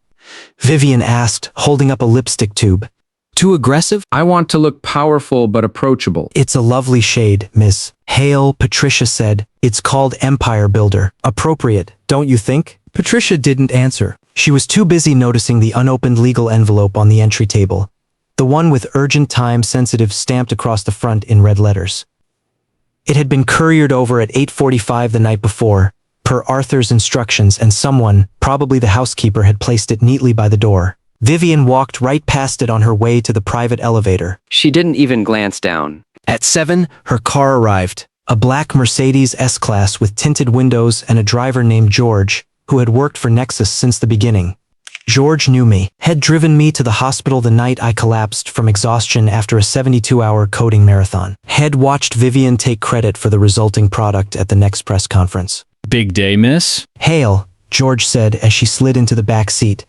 Vivian asked, holding up a lipstick tube. Too aggressive? I want to look powerful but approachable. It's a lovely shade, Miss Hale, Patricia said. It's called Empire Builder. Appropriate, don't you think? Patricia didn't answer. She was too busy noticing the unopened legal envelope on the entry table. The one with urgent time sensitive stamped across the front in red letters. It had been couriered over at 8:45 the night before, per Arthur's instructions, and someone, probably the housekeeper, had placed it neatly by the door. Vivian walked right past it on her way to the private elevator. She didn't even glance down. At 7, her car arrived. A black Mercedes S-Class with tinted windows and a driver named George, who had worked for Nexus since the beginning. George knew me, had driven me to the hospital the night I collapsed from exhaustion after a 72-hour coding marathon. Had watched Vivian take credit for the resulting product at the next press conference. Big day, miss? Hail, George said as she slid into the back seat.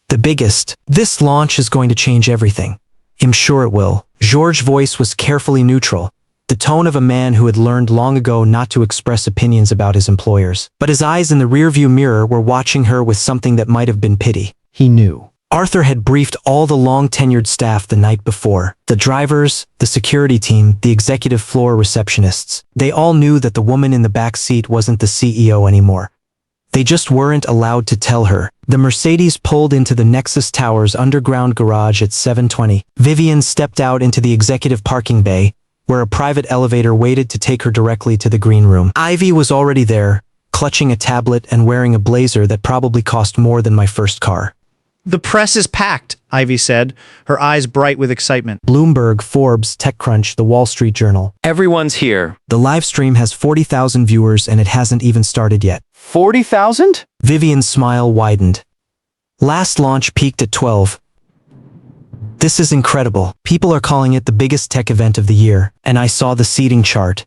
The biggest. This launch is going to change everything. I'm sure it will. George's voice was carefully neutral, the tone of a man who had learned long ago not to express opinions about his employers. But his eyes in the rearview mirror were watching her with something that might have been pity. He knew. Arthur had briefed all the long-tenured staff the night before. The drivers, the security team, the executive floor receptionists. They all knew that the woman in the back seat wasn't the CEO anymore. They just weren't allowed to tell her. The Mercedes pulled into the Nexus Tower's underground garage at 7:20. Vivian stepped out into the executive parking bay, where a private elevator waited to take her directly to the green room. Ivy was already there, clutching a tablet and wearing a blazer that probably cost more than my first car. The press is packed, Ivy said, her eyes bright with excitement. Bloomberg, Forbes, TechCrunch, The Wall Street Journal. Everyone's here. The live stream has 40,000 viewers and it hasn't even started yet. 40,000? Vivian's smile widened. Last launch peaked at 12. This is incredible. People are calling it the biggest tech event of the year, and I saw the seating chart.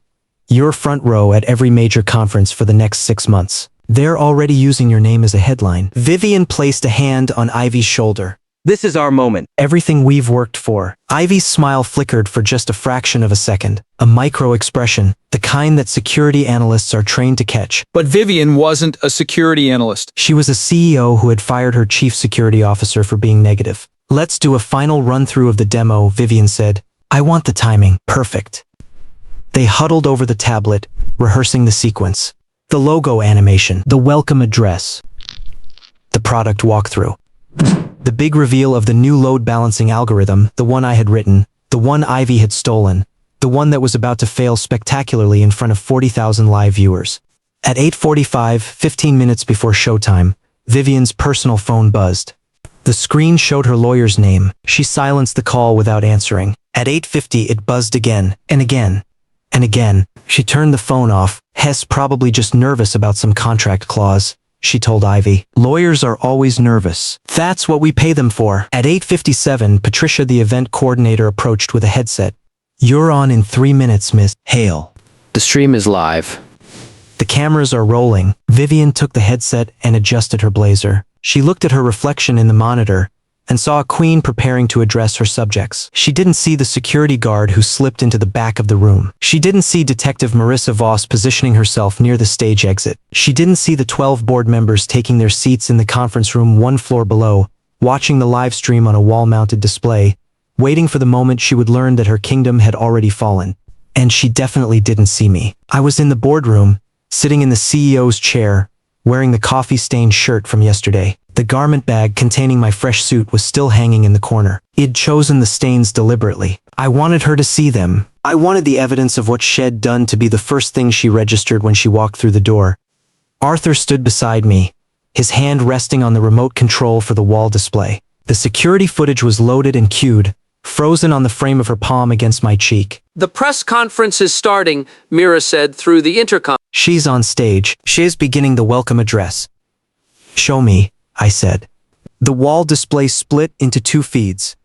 Your front row at every major conference for the next 6 months. They're already using your name as a headline. Vivian placed a hand on Ivy's shoulder. This is our moment. Everything we've worked for. Ivy's smile flickered for just a fraction of a second. A micro-expression, the kind that security analysts are trained to catch. But Vivian wasn't a security analyst. She was a CEO who had fired her chief security officer for being negative. Let's do a final run-through of the demo, Vivian said. I want the timing perfect. They huddled over the tablet, rehearsing the sequence. The logo animation, the welcome address, the product walkthrough. The big reveal of the new load balancing algorithm, the one I had written, the one Ivy had stolen, the one that was about to fail spectacularly in front of 40,000 live viewers. At 8:45, 15 minutes before showtime, Vivian's personal phone buzzed. The screen showed her lawyer's name. She silenced the call without answering. At 8:50, it buzzed again, and again, and again. She turned the phone off. Hess probably just nervous about some contract clause, she told Ivy. Lawyers are always nervous. That's what we pay them for. At 8:57, Patricia, the event coordinator, approached with a headset. You're on in 3 minutes, Miss Hale. The stream is live. The cameras are rolling. Vivian took the headset and adjusted her blazer. She looked at her reflection in the monitor and saw a queen preparing to address her subjects. She didn't see the security guard who slipped into the back of the room. She didn't see Detective Marissa Voss positioning herself near the stage exit. She didn't see the 12 board members taking their seats in the conference room 1 floor below, watching the live stream on a wall-mounted display, waiting for the moment she would learn that her kingdom had already fallen. And she definitely didn't see me. I was in the boardroom, sitting in the CEO's chair, wearing the coffee-stained shirt from yesterday. The garment bag containing my fresh suit was still hanging in the corner. He'd chosen the stains deliberately. I wanted her to see them. I wanted the evidence of what she'd done to be the first thing she registered when she walked through the door. Arthur stood beside me, his hand resting on the remote control for the wall display. The security footage was loaded and queued, frozen on the frame of her palm against my cheek. The press conference is starting, Mira said through the intercom. She's on stage. She's beginning the welcome address. Show me, I said. The wall display split into 2 feeds.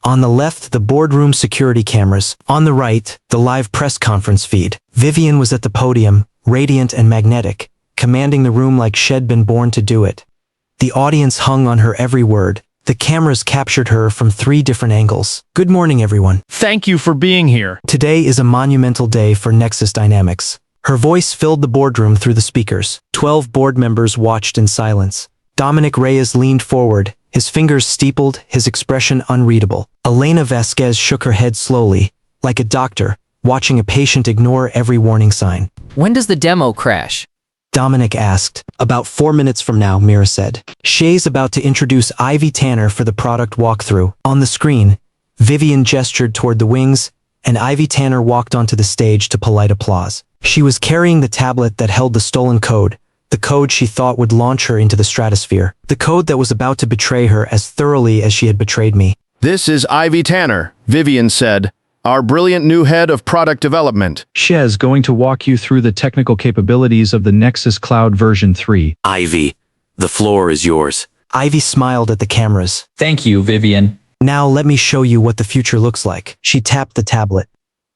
On the left, the boardroom security cameras. On the right, the live press conference feed. Vivian was at the podium, radiant and magnetic, commanding the room like she'd been born to do it. The audience hung on her every word. The cameras captured her from 3 different angles. Good morning, everyone. Thank you for being here. Today is a monumental day for Nexus Dynamics. Her voice filled the boardroom through the speakers. 12 board members watched in silence. Dominic Reyes leaned forward, his fingers steepled, his expression unreadable. Elena Vasquez shook her head slowly, like a doctor, watching a patient ignore every warning sign. When does the demo crash? Dominic asked. About 4 minutes from now, Mira said. Shay's about to introduce Ivy Tanner for the product walkthrough. On the screen, Vivian gestured toward the wings, and Ivy Tanner walked onto the stage to polite applause. She was carrying the tablet that held the stolen code, the code she thought would launch her into the stratosphere, the code that was about to betray her as thoroughly as she had betrayed me. "This is Ivy Tanner," Vivian said, "our brilliant new head of product development." Shez going to walk you through the technical capabilities of the Nexus Cloud version 3. Ivy, the floor is yours. Ivy smiled at the cameras. Thank you, Vivian. Now let me show you what the future looks like. She tapped the tablet.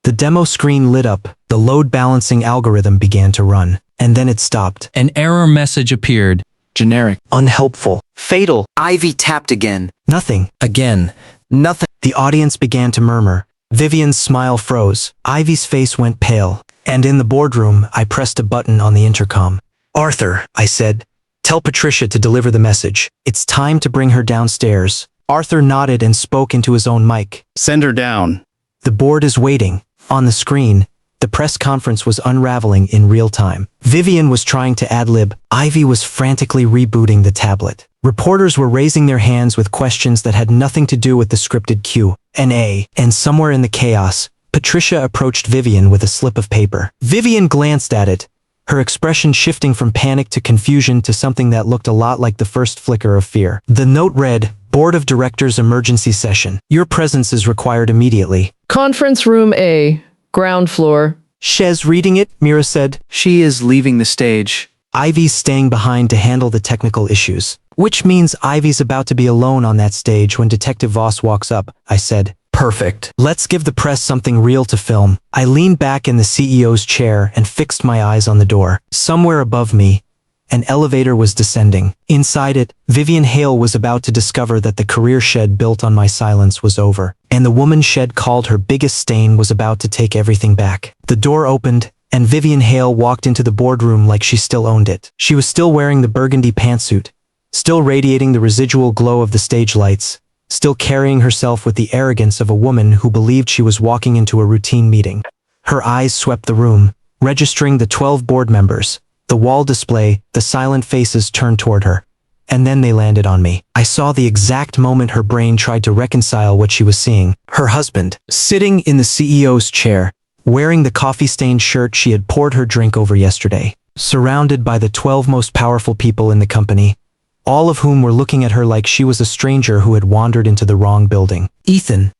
The demo screen lit up, the load balancing algorithm began to run, and then it stopped. An error message appeared. Generic. Unhelpful. Fatal. Ivy tapped again. Nothing. Again. Nothing. The audience began to murmur. Vivian's smile froze. Ivy's face went pale. And in the boardroom, I pressed a button on the intercom. "Arthur," I said, "tell Patricia to deliver the message. It's time to bring her downstairs." Arthur nodded and spoke into his own mic. "Send her down." "The board is waiting." On the screen, the press conference was unraveling in real time. Vivian was trying to ad-lib. Ivy was frantically rebooting the tablet. Reporters were raising their hands with questions that had nothing to do with the scripted Q&A. And somewhere in the chaos, Patricia approached Vivian with a slip of paper. Vivian glanced at it, her expression shifting from panic to confusion to something that looked a lot like the first flicker of fear. The note read, "Board of Directors Emergency Session. Your presence is required immediately." Conference room A, ground floor. Shez reading it, Mira said. She is leaving the stage. Ivy's staying behind to handle the technical issues. Which means Ivy's about to be alone on that stage when Detective Voss walks up, I said. Perfect. Let's give the press something real to film. I leaned back in the CEO's chair and fixed my eyes on the door. Somewhere above me, an elevator was descending. Inside it, Vivian Hale was about to discover that the career shed built on my silence was over, and the woman shed called her biggest stain was about to take everything back. The door opened, and Vivian Hale walked into the boardroom like she still owned it. She was still wearing the burgundy pantsuit, still radiating the residual glow of the stage lights, still carrying herself with the arrogance of a woman who believed she was walking into a routine meeting. Her eyes swept the room, registering the 12 board members, the wall display, the silent faces turned toward her. And then they landed on me. I saw the exact moment her brain tried to reconcile what she was seeing. Her husband, sitting in the CEO's chair, wearing the coffee-stained shirt she had poured her drink over yesterday, surrounded by the 12 most powerful people in the company, all of whom were looking at her like she was a stranger who had wandered into the wrong building. "Ethan."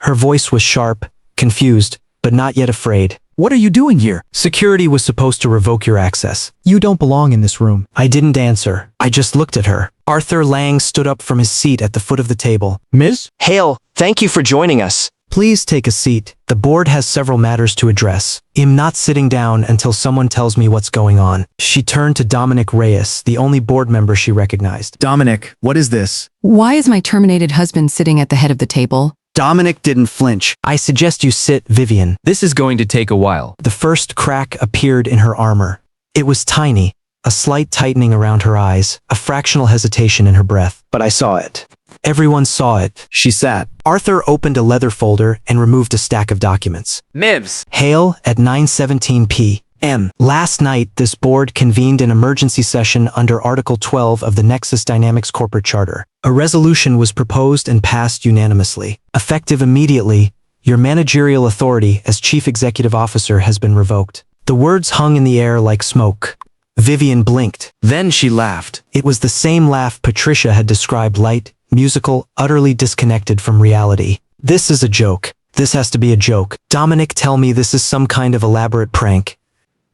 Her voice was sharp, confused, but not yet afraid. "What are you doing here?" "Security was supposed to revoke your access. You don't belong in this room." I didn't answer. I just looked at her. Arthur Lang stood up from his seat at the foot of the table. "Ms. Hale, thank you for joining us. Please take a seat. The board has several matters to address. I'm not sitting down until someone tells me what's going on." She turned to Dominic Reyes, the only board member she recognized. "Dominic, what is this?" Why is my terminated husband sitting at the head of the table? Dominic didn't flinch. "I suggest you sit, Vivian." This is going to take a while. The first crack appeared in her armor. It was tiny, a slight tightening around her eyes, a fractional hesitation in her breath. But I saw it. Everyone saw it. She sat. Arthur opened a leather folder and removed a stack of documents. Mivs. Hale at 9:17 p.m. Last night, this board convened an emergency session under Article 12 of the Nexus Dynamics Corporate Charter. A resolution was proposed and passed unanimously. Effective immediately, your managerial authority as Chief Executive Officer has been revoked. The words hung in the air like smoke. Vivian blinked. Then she laughed. It was the same laugh Patricia had described, light, musical, utterly disconnected from reality. "This is a joke. This has to be a joke. Dominic, tell me this is some kind of elaborate prank."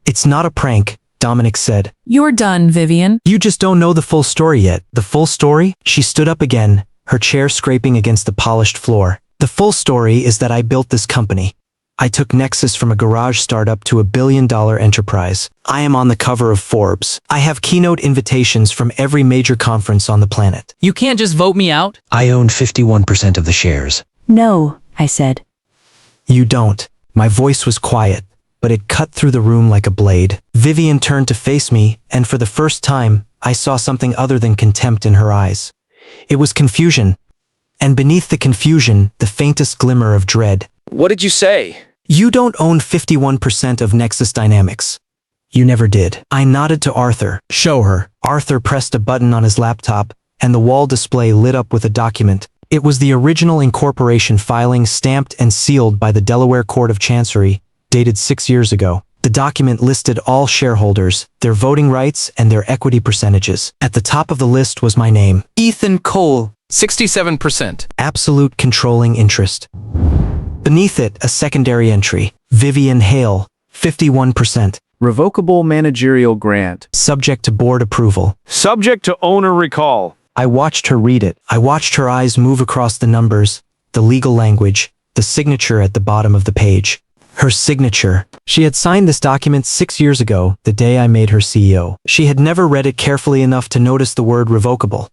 "It's not a prank," Dominic said. You're done, Vivian. "You just don't know the full story yet." "The full story?" She stood up again, her chair scraping against the polished floor. "The full story is that I built this company. I took Nexus from a garage startup to a billion-dollar enterprise. I am on the cover of Forbes. I have keynote invitations from every major conference on the planet. You can't just vote me out? I own 51% of the shares." No, I said. "You don't." My voice was quiet, but it cut through the room like a blade. Vivian turned to face me, and for the first time, I saw something other than contempt in her eyes. It was confusion. And beneath the confusion, the faintest glimmer of dread. What did you say? You don't own 51% of Nexus Dynamics. You never did. I nodded to Arthur. Show her. Arthur pressed a button on his laptop, and the wall display lit up with a document. It was the original incorporation filing stamped and sealed by the Delaware Court of Chancery, dated 6 years ago. The document listed all shareholders, their voting rights, and their equity percentages. At the top of the list was my name. Ethan Cole, 67%. Absolute controlling interest. Beneath it, a secondary entry. Vivian Hale, 51%. Revocable managerial grant. Subject to board approval. Subject to owner recall. I watched her read it. I watched her eyes move across the numbers, the legal language, the signature at the bottom of the page. Her signature. She had signed this document 6 years ago, the day I made her CEO. She had never read it carefully enough to notice the word revocable.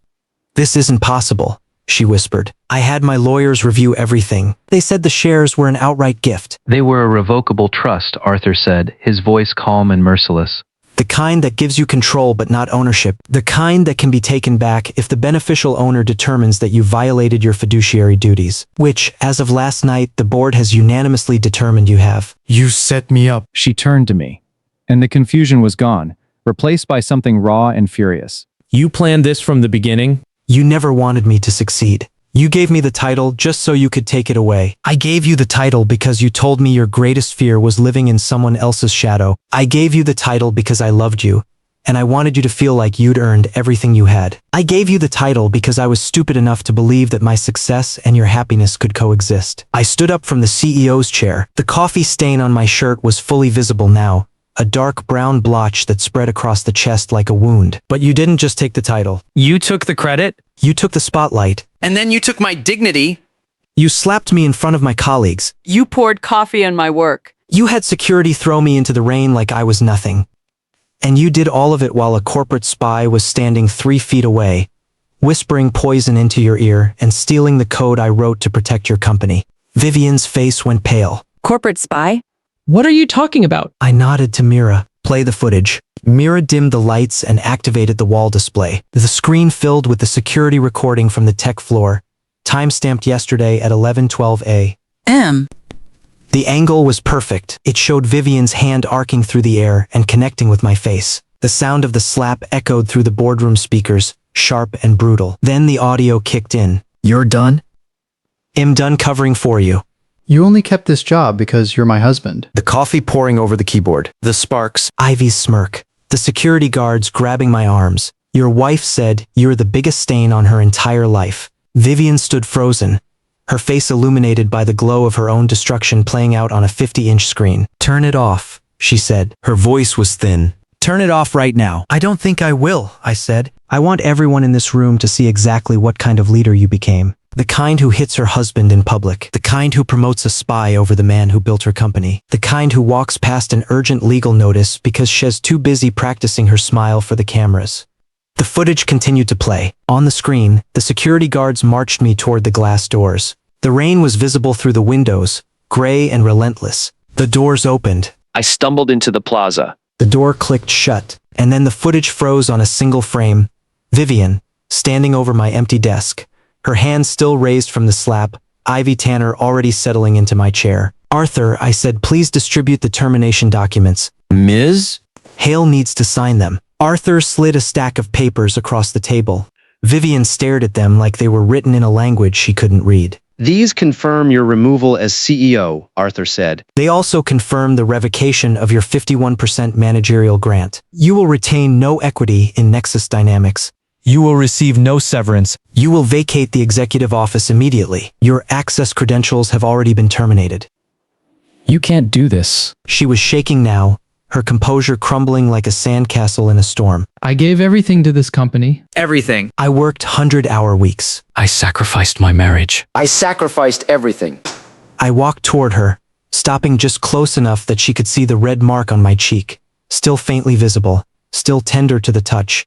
This isn't possible, she whispered. I had my lawyers review everything. They said the shares were an outright gift. They were a revocable trust, Arthur said, his voice calm and merciless. The kind that gives you control but not ownership. The kind that can be taken back if the beneficial owner determines that you violated your fiduciary duties. Which, as of last night, the board has unanimously determined you have. You set me up. She turned to me, and the confusion was gone, replaced by something raw and furious. You planned this from the beginning? You never wanted me to succeed. You gave me the title just so you could take it away. I gave you the title because you told me your greatest fear was living in someone else's shadow. I gave you the title because I loved you, and I wanted you to feel like you'd earned everything you had. I gave you the title because I was stupid enough to believe that my success and your happiness could coexist. I stood up from the CEO's chair. The coffee stain on my shirt was fully visible now, a dark brown blotch that spread across the chest like a wound. But you didn't just take the title. You took the credit? You took the spotlight. And then you took my dignity. You slapped me in front of my colleagues. You poured coffee on my work. You had security throw me into the rain like I was nothing. And you did all of it while a corporate spy was standing 3 feet away, whispering poison into your ear and stealing the code I wrote to protect your company. Vivian's face went pale. Corporate spy? What are you talking about? I nodded to Mira. Play the footage. Mira dimmed the lights and activated the wall display. The screen filled with the security recording from the tech floor, time-stamped yesterday at 11:12 a.m. The angle was perfect. It showed Vivian's hand arcing through the air and connecting with my face. The sound of the slap echoed through the boardroom speakers, sharp and brutal. Then the audio kicked in. You're done? I'm done covering for you. You only kept this job because you're my husband. The coffee pouring over the keyboard. The sparks. Ivy's smirk. The security guards grabbing my arms. Your wife said you're the biggest stain on her entire life. Vivian stood frozen, her face illuminated by the glow of her own destruction playing out on a 50-inch screen. Turn it off, she said. Her voice was thin. Turn it off right now. I don't think I will, I said. I want everyone in this room to see exactly what kind of leader you became. The kind who hits her husband in public. The kind who promotes a spy over the man who built her company. The kind who walks past an urgent legal notice because she's too busy practicing her smile for the cameras. The footage continued to play. On the screen, the security guards marched me toward the glass doors. The rain was visible through the windows, gray and relentless. The doors opened. I stumbled into the plaza. The door clicked shut, and then the footage froze on a single frame. Vivian, standing over my empty desk. Her hand still raised from the slap, Ivy Tanner already settling into my chair. Arthur, I said, please distribute the termination documents. Ms.? Hale needs to sign them. Arthur slid a stack of papers across the table. Vivian stared at them like they were written in a language she couldn't read. These confirm your removal as CEO, Arthur said. They also confirm the revocation of your 51% managerial grant. You will retain no equity in Nexus Dynamics. You will receive no severance. You will vacate the executive office immediately. Your access credentials have already been terminated. You can't do this. She was shaking now, her composure crumbling like a sandcastle in a storm. I gave everything to this company. Everything. I worked 100-hour weeks. I sacrificed my marriage. I sacrificed everything. I walked toward her, stopping just close enough that she could see the red mark on my cheek, still faintly visible, still tender to the touch.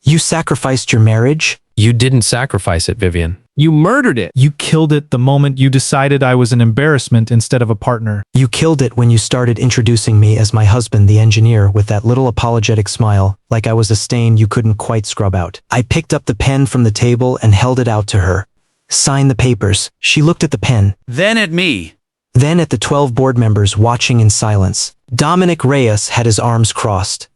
You sacrificed your marriage? You didn't sacrifice it, Vivian. You murdered it. You killed it the moment you decided I was an embarrassment instead of a partner. You killed it when you started introducing me as my husband, the engineer, with that little apologetic smile, like I was a stain you couldn't quite scrub out. I picked up the pen from the table and held it out to her. Sign the papers. She looked at the pen. Then at me. Then at the 12 board members watching in silence. Dominic Reyes had his arms crossed.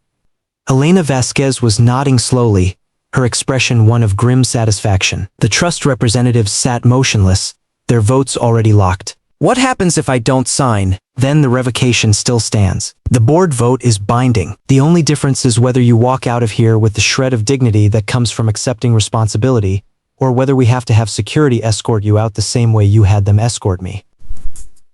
Elena Vasquez was nodding slowly, her expression one of grim satisfaction. The trust representatives sat motionless, their votes already locked. What happens if I don't sign? Then the revocation still stands. The board vote is binding. The only difference is whether you walk out of here with the shred of dignity that comes from accepting responsibility, or whether we have to have security escort you out the same way you had them escort me.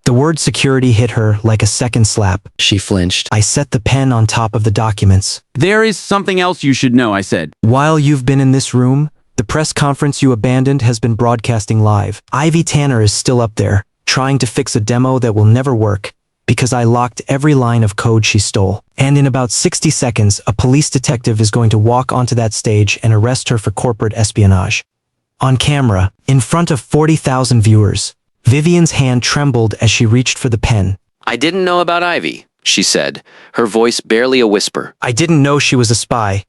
The word security hit her like a second slap. She flinched. I set the pen on top of the documents. There is something else you should know, I said. While you've been in this room, the press conference you abandoned has been broadcasting live. Ivy Tanner is still up there, trying to fix a demo that will never work, because I locked every line of code she stole. And in about 60 seconds, a police detective is going to walk onto that stage and arrest her for corporate espionage. On camera, in front of 40,000 viewers, Vivian's hand trembled as she reached for the pen. I didn't know about Ivy, she said, her voice barely a whisper. I didn't know she was a spy.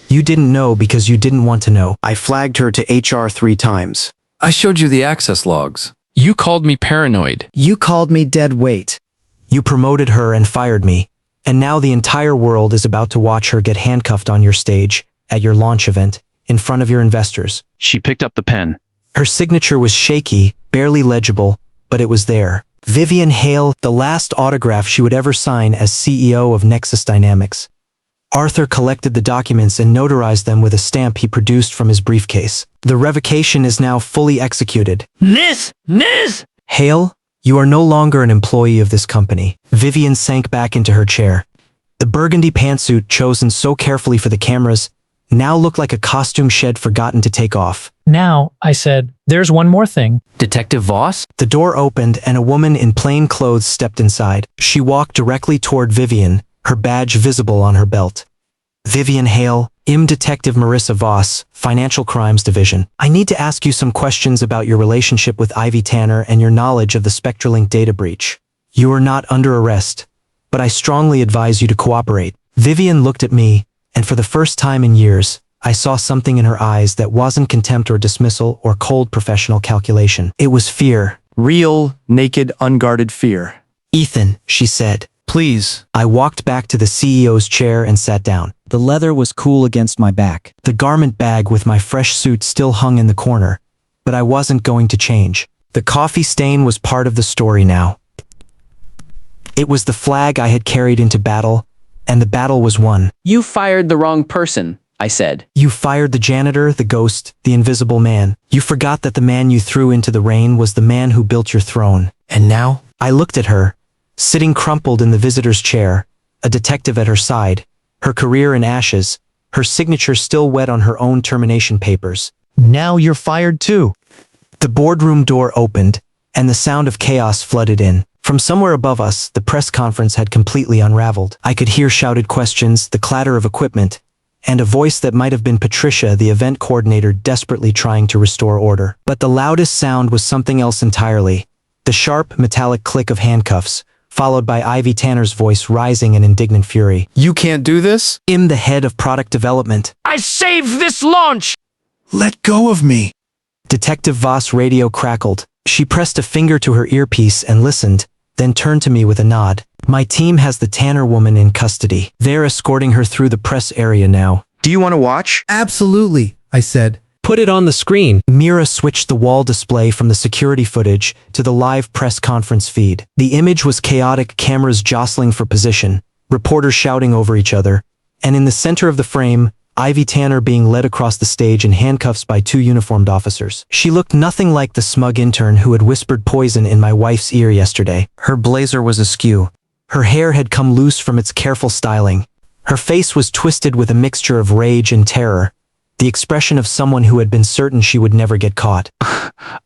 You didn't know because you didn't want to know. I flagged her to HR 3 times. I showed you the access logs. You called me paranoid. You called me dead weight. You promoted her and fired me. And now the entire world is about to watch her get handcuffed on your stage, at your launch event, in front of your investors. She picked up the pen. Her signature was shaky, barely legible, but it was there. Vivian Hale, the last autograph she would ever sign as CEO of Nexus Dynamics. Arthur collected the documents and notarized them with a stamp he produced from his briefcase. The revocation is now fully executed. Nis! Hale, you are no longer an employee of this company. Vivian sank back into her chair. The burgundy pantsuit chosen so carefully for the cameras now looked like a costume shed forgotten to take off. Now, I said, there's one more thing. Detective Voss? The door opened and a woman in plain clothes stepped inside. She walked directly toward Vivian, her badge visible on her belt. Vivian Hale, Detective Marissa Voss, Financial Crimes Division. I need to ask you some questions about your relationship with Ivy Tanner and your knowledge of the Spectralink data breach. You are not under arrest, but I strongly advise you to cooperate. Vivian looked at me, and for the first time in years, I saw something in her eyes that wasn't contempt or dismissal or cold professional calculation. It was fear. Real, naked, unguarded fear. Ethan, she said. Please. I walked back to the CEO's chair and sat down. The leather was cool against my back. The garment bag with my fresh suit still hung in the corner, but I wasn't going to change. The coffee stain was part of the story now. It was the flag I had carried into battle, and the battle was won. You fired the wrong person, I said. You fired the janitor, the ghost, the invisible man. You forgot that the man you threw into the rain was the man who built your throne. And now? I looked at her, sitting crumpled in the visitor's chair, a detective at her side, her career in ashes, her signature still wet on her own termination papers. Now you're fired too. The boardroom door opened, and the sound of chaos flooded in. From somewhere above us, the press conference had completely unraveled. I could hear shouted questions, the clatter of equipment, and a voice that might have been Patricia, the event coordinator, desperately trying to restore order. But the loudest sound was something else entirely. The sharp, metallic click of handcuffs, followed by Ivy Tanner's voice rising in indignant fury. You can't do this? I'm the head of product development. I saved this launch! Let go of me. Detective Voss' radio crackled. She pressed a finger to her earpiece and listened, then turned to me with a nod. My team has the Tanner woman in custody. They're escorting her through the press area now. Do you want to watch? Absolutely, I said. Put it on the screen. Mira switched the wall display from the security footage to the live press conference feed. The image was chaotic, cameras jostling for position, reporters shouting over each other, and in the center of the frame, Ivy Tanner being led across the stage in handcuffs by 2 uniformed officers. She looked nothing like the smug intern who had whispered poison in my wife's ear yesterday. Her blazer was askew. Her hair had come loose from its careful styling. Her face was twisted with a mixture of rage and terror, the expression of someone who had been certain she would never get caught.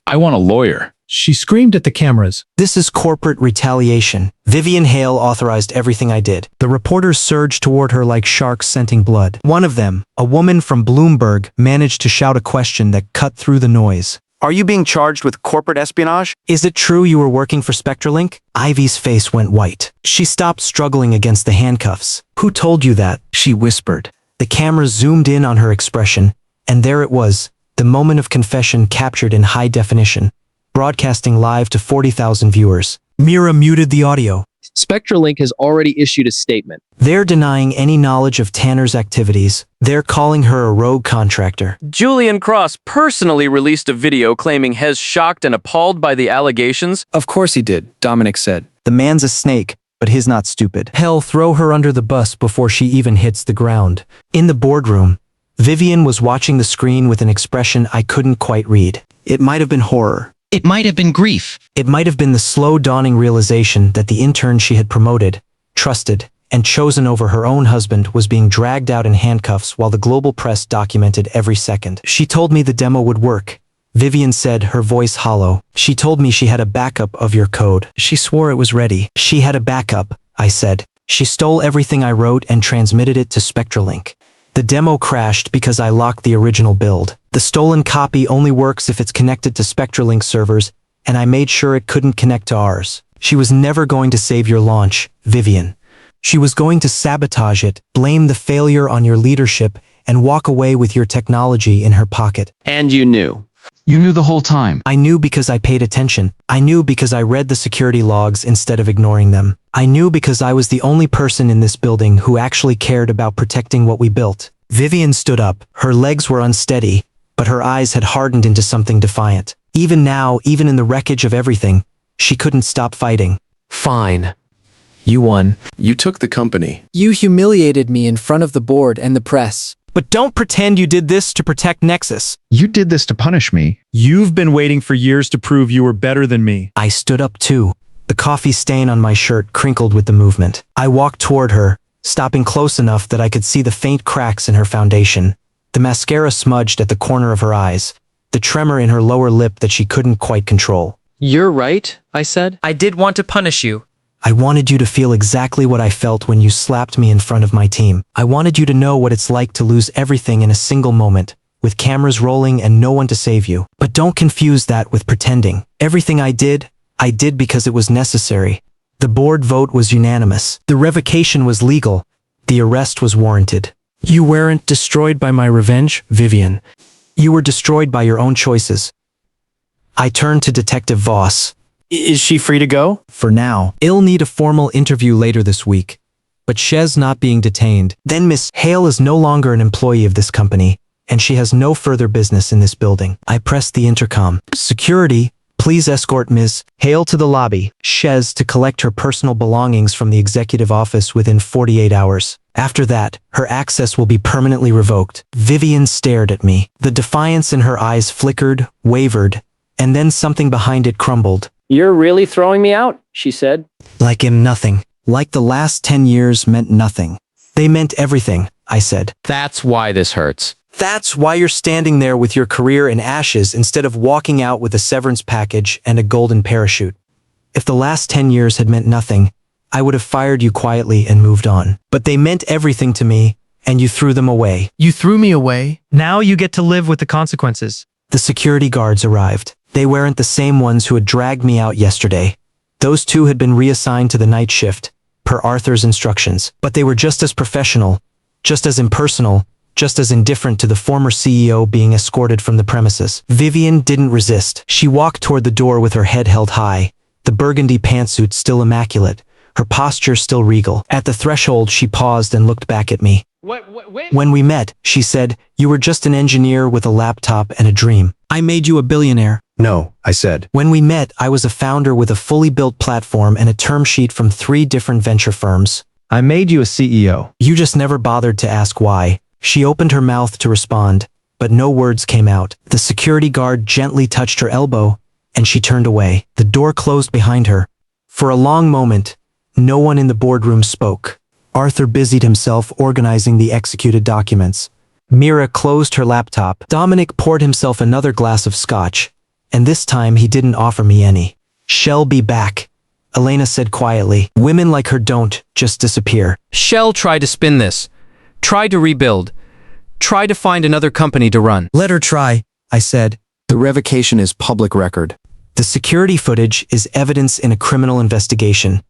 I want a lawyer. She screamed at the cameras. This is corporate retaliation. Vivian Hale authorized everything I did. The reporters surged toward her like sharks scenting blood. One of them, a woman from Bloomberg, managed to shout a question that cut through the noise. Are you being charged with corporate espionage? Is it true you were working for SpectraLink? Ivy's face went white. She stopped struggling against the handcuffs. Who told you that? She whispered. The camera zoomed in on her expression, and there it was, the moment of confession captured in high definition, broadcasting live to 40,000 viewers. Mira muted the audio. SpectraLink has already issued a statement. They're denying any knowledge of Tanner's activities. They're calling her a rogue contractor. Julian Cross personally released a video claiming Hez shocked and appalled by the allegations. Of course he did, Dominic said. The man's a snake, but he's not stupid. Hell, throw her under the bus before she even hits the ground. In the boardroom, Vivian was watching the screen with an expression I couldn't quite read. It might have been horror. It might have been grief. It might have been the slow dawning realization that the intern she had promoted, trusted, and chosen over her own husband was being dragged out in handcuffs while the global press documented every second. She told me the demo would work. Vivian said, her voice hollow. She told me she had a backup of your code. She swore it was ready. She had a backup, I said. She stole everything I wrote and transmitted it to SpectraLink. The demo crashed because I locked the original build. The stolen copy only works if it's connected to SpectraLink servers, and I made sure it couldn't connect to ours. She was never going to save your launch, Vivian. She was going to sabotage it, blame the failure on your leadership, and walk away with your technology in her pocket. And you knew. You knew the whole time. I knew because I paid attention. I knew because I read the security logs instead of ignoring them. I knew because I was the only person in this building who actually cared about protecting what we built. Vivian stood up. Her legs were unsteady, but her eyes had hardened into something defiant. Even now, even in the wreckage of everything, she couldn't stop fighting. Fine. You won. You took the company. You humiliated me in front of the board and the press. But don't pretend you did this to protect Nexus. You did this to punish me. You've been waiting for years to prove you were better than me. I stood up too. The coffee stain on my shirt crinkled with the movement. I walked toward her, stopping close enough that I could see the faint cracks in her foundation, the mascara smudged at the corner of her eyes, the tremor in her lower lip that she couldn't quite control. You're right, I said. I did want to punish you. I wanted you to feel exactly what I felt when you slapped me in front of my team. I wanted you to know what it's like to lose everything in a single moment, with cameras rolling and no one to save you. But don't confuse that with pretending. Everything I did because it was necessary. The board vote was unanimous. The revocation was legal. The arrest was warranted. You weren't destroyed by my revenge, Vivian. You were destroyed by your own choices. I turned to Detective Voss. Is she free to go? For now. I'll need a formal interview later this week. But Shez not being detained. Then Miss Hale is no longer an employee of this company, and she has no further business in this building. I pressed the intercom. Security, please escort Ms. Hale to the lobby. Shez to collect her personal belongings from the executive office within 48 hours. After that, her access will be permanently revoked. Vivian stared at me. The defiance in her eyes flickered, wavered, and then something behind it crumbled. You're really throwing me out, she said. Like nothing. Like the last 10 years meant nothing. They meant everything, I said. That's why this hurts. That's why you're standing there with your career in ashes instead of walking out with a severance package and a golden parachute. If the last 10 years had meant nothing, I would have fired you quietly and moved on. But they meant everything to me, and you threw them away. You threw me away? Now you get to live with the consequences. The security guards arrived. They weren't the same ones who had dragged me out yesterday. Those two had been reassigned to the night shift, per Arthur's instructions. But they were just as professional, just as impersonal, just as indifferent to the former CEO being escorted from the premises. Vivian didn't resist. She walked toward the door with her head held high, the burgundy pantsuit still immaculate, her posture still regal. At the threshold, she paused and looked back at me. When we met, she said, you were just an engineer with a laptop and a dream. I made you a billionaire. No, I said. When we met, I was a founder with a fully built platform and a term sheet from 3 different venture firms. I made you a CEO. You just never bothered to ask why. She opened her mouth to respond, but no words came out. The security guard gently touched her elbow, and she turned away. The door closed behind her. For a long moment, no one in the boardroom spoke. Arthur busied himself organizing the executed documents. Mira closed her laptop. Dominic poured himself another glass of scotch, and this time he didn't offer me any. She'll be back, Elena said quietly. Women like her don't just disappear. Shell tried to spin this. Try to rebuild. Try to find another company to run. Let her try, I said. The revocation is public record. The security footage is evidence in a criminal investigation.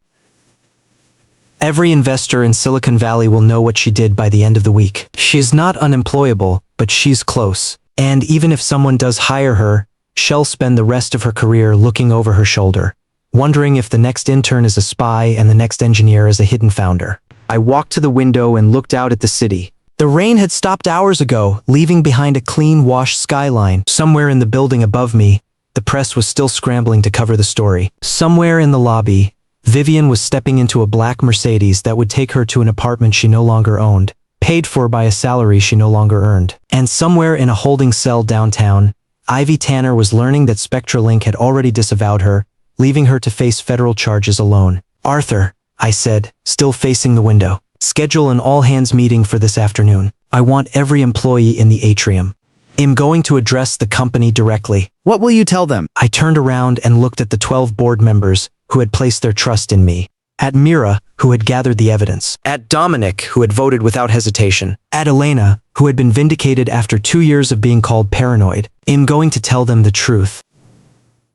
Every investor in Silicon Valley will know what she did by the end of the week. She's not unemployable, but she's close. And even if someone does hire her, she'll spend the rest of her career looking over her shoulder, wondering if the next intern is a spy and the next engineer is a hidden founder. I walked to the window and looked out at the city. The rain had stopped hours ago, leaving behind a clean, washed skyline. Somewhere in the building above me, the press was still scrambling to cover the story. Somewhere in the lobby, Vivian was stepping into a black Mercedes that would take her to an apartment she no longer owned, paid for by a salary she no longer earned. And somewhere in a holding cell downtown, Ivy Tanner was learning that SpectraLink had already disavowed her, leaving her to face federal charges alone. Arthur, I said, still facing the window, schedule an all-hands meeting for this afternoon. I want every employee in the atrium. I'm going to address the company directly. What will you tell them? I turned around and looked at the 12 board members who had placed their trust in me. At Mira, who had gathered the evidence. At Dominic, who had voted without hesitation. At Elena, who had been vindicated after 2 years of being called paranoid. I'm going to tell them the truth.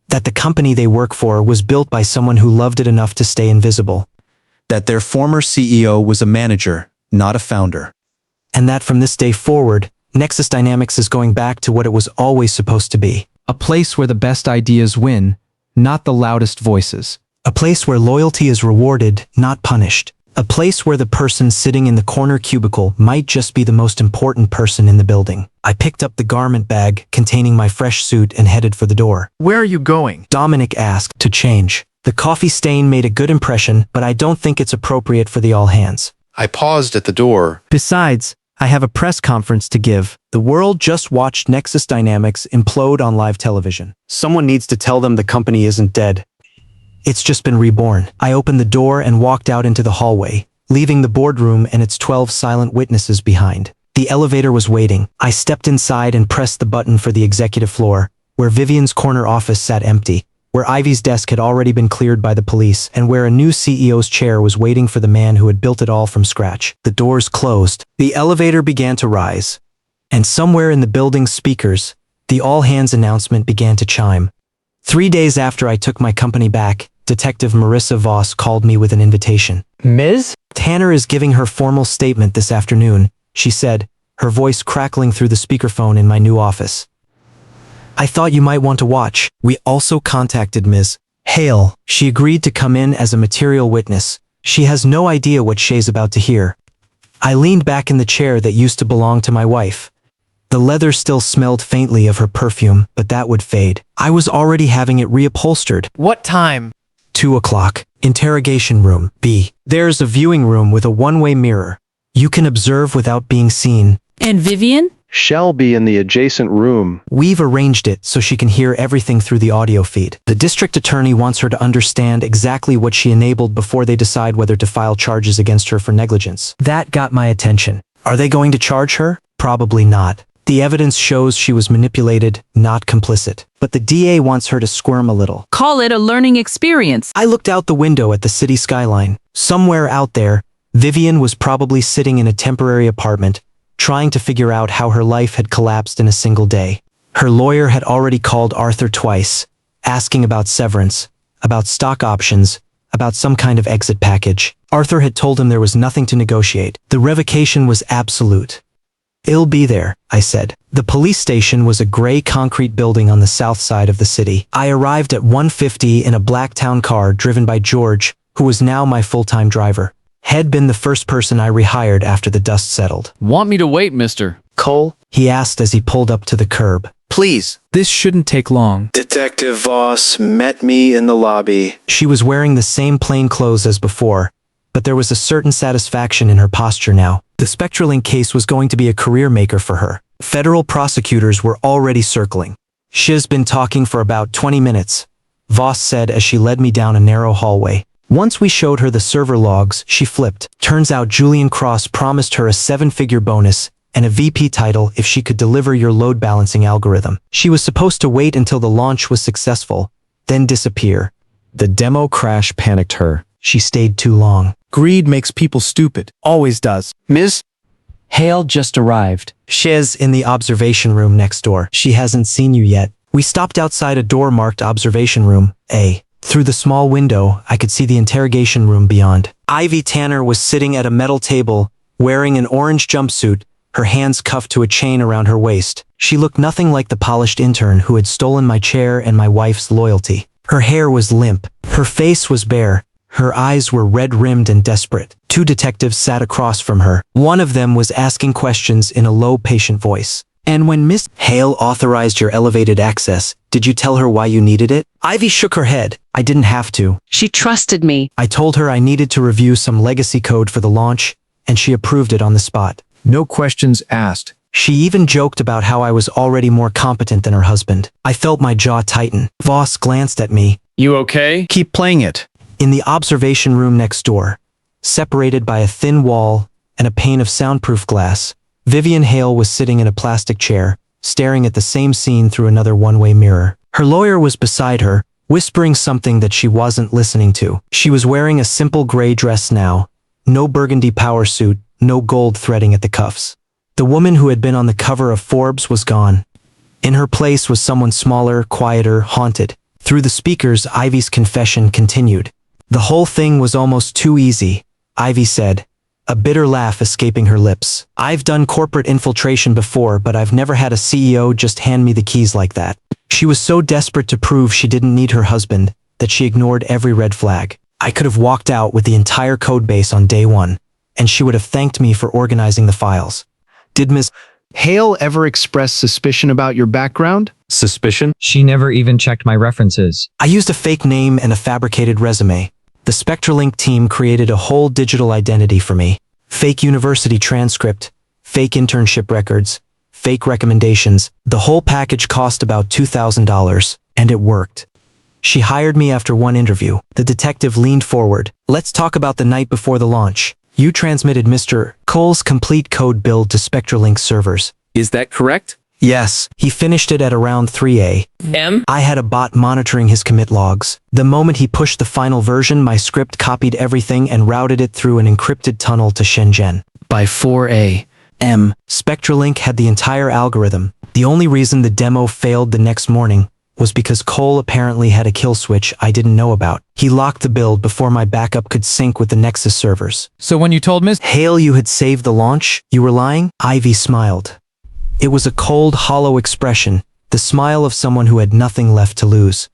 That the company they work for was built by someone who loved it enough to stay invisible. That their former CEO was a manager, not a founder. And that from this day forward, Nexus Dynamics is going back to what it was always supposed to be. A place where the best ideas win, not the loudest voices. A place where loyalty is rewarded, not punished. A place where the person sitting in the corner cubicle might just be the most important person in the building. I picked up the garment bag containing my fresh suit and headed for the door. Where are you going? Dominic asked. To change. The coffee stain made a good impression, but I don't think it's appropriate for the all hands. I paused at the door. Besides, I have a press conference to give. The world just watched Nexus Dynamics implode on live television. Someone needs to tell them the company isn't dead. It's just been reborn. I opened the door and walked out into the hallway, leaving the boardroom and its 12 silent witnesses behind. The elevator was waiting. I stepped inside and pressed the button for the executive floor, where Vivian's corner office sat empty, where Ivy's desk had already been cleared by the police, and where a new CEO's chair was waiting for the man who had built it all from scratch. The doors closed. The elevator began to rise. And somewhere in the building's speakers, the all-hands announcement began to chime. 3 days after I took my company back, Detective Marissa Voss called me with an invitation. Ms.? Tanner is giving her formal statement this afternoon, she said, her voice crackling through the speakerphone in my new office. I thought you might want to watch. We also contacted Ms. Hale. She agreed to come in as a material witness. She has no idea what Shay's about to hear. I leaned back in the chair that used to belong to my wife. The leather still smelled faintly of her perfume, but that would fade. I was already having it reupholstered. What time? 2 o'clock. Interrogation room, B. There's a viewing room with a one-way mirror. You can observe without being seen. And Vivian? Shall be in the adjacent room. We've arranged it so she can hear everything through the audio feed. The district attorney wants her to understand exactly what she enabled before they decide whether to file charges against her for negligence. That got my attention. Are they going to charge her? Probably not. The evidence shows she was manipulated, not complicit. But the DA wants her to squirm a little. Call it a learning experience. I looked out the window at the city skyline. Somewhere out there, Vivian was probably sitting in a temporary apartment, trying to figure out how her life had collapsed in a single day. Her lawyer had already called Arthur twice, asking about severance, about stock options, about some kind of exit package. Arthur had told him there was nothing to negotiate. The revocation was absolute. I'll be there, I said. The police station was a gray concrete building on the south side of the city. I arrived at 1:50 in a black town car driven by George, who was now my full-time driver. Had been the first person I rehired after the dust settled. Want me to wait, mister? Cole? He asked as he pulled up to the curb. Please. This shouldn't take long. Detective Voss met me in the lobby. She was wearing the same plain clothes as before, but there was a certain satisfaction in her posture now. The SpectraLink case was going to be a career maker for her. Federal prosecutors were already circling. She's been talking for about 20 minutes, Voss said as she led me down a narrow hallway. Once we showed her the server logs, she flipped. Turns out Julian Cross promised her a 7-figure bonus and a VP title if she could deliver your load balancing algorithm. She was supposed to wait until the launch was successful, then disappear. The demo crash panicked her. She stayed too long. Greed makes people stupid. Always does. Ms. Hale just arrived. Shiz in the observation room next door. She hasn't seen you yet. We stopped outside a door marked observation room A. Through the small window, I could see the interrogation room beyond. Ivy Tanner was sitting at a metal table, wearing an orange jumpsuit, her hands cuffed to a chain around her waist. She looked nothing like the polished intern who had stolen my chair and my wife's loyalty. Her hair was limp. Her face was bare. Her eyes were red-rimmed and desperate. Two detectives sat across from her. One of them was asking questions in a low, patient voice. And when Miss Hale authorized your elevated access, did you tell her why you needed it? Ivy shook her head. I didn't have to. She trusted me. I told her I needed to review some legacy code for the launch, and she approved it on the spot. No questions asked. She even joked about how I was already more competent than her husband. I felt my jaw tighten. Voss glanced at me. You okay? Keep playing it. In the observation room next door, separated by a thin wall and a pane of soundproof glass, Vivian Hale was sitting in a plastic chair, staring at the same scene through another one-way mirror. Her lawyer was beside her, whispering something that she wasn't listening to. She was wearing a simple gray dress now, no burgundy power suit, no gold threading at the cuffs. The woman who had been on the cover of Forbes was gone. In her place was someone smaller, quieter, haunted. Through the speakers, Ivy's confession continued. The whole thing was almost too easy, Ivy said, a bitter laugh escaping her lips. I've done corporate infiltration before, but I've never had a CEO just hand me the keys like that. She was so desperate to prove she didn't need her husband that she ignored every red flag. I could have walked out with the entire codebase on day one, and she would have thanked me for organizing the files. Did Ms. Hale ever express suspicion about your background? Suspicion? She never even checked my references. I used a fake name and a fabricated resume. The SpectraLink team created a whole digital identity for me. Fake university transcript, fake internship records, fake recommendations. The whole package cost about $2,000, and it worked. She hired me after one interview. The detective leaned forward. Let's talk about the night before the launch. You transmitted Mr. Cole's complete code build to SpectraLink servers. Is that correct? Yes, he finished it at around 3 a.m. I had a bot monitoring his commit logs. The moment he pushed the final version, my script copied everything and routed it through an encrypted tunnel to Shenzhen. By 4 a.m., SpectraLink had the entire algorithm. The only reason the demo failed the next morning was because Cole apparently had a kill switch I didn't know about. He locked the build before my backup could sync with the Nexus servers. So when you told Ms. Hale you had saved the launch, you were lying? Ivy smiled. It was a cold, hollow expression, the smile of someone who had nothing left to lose.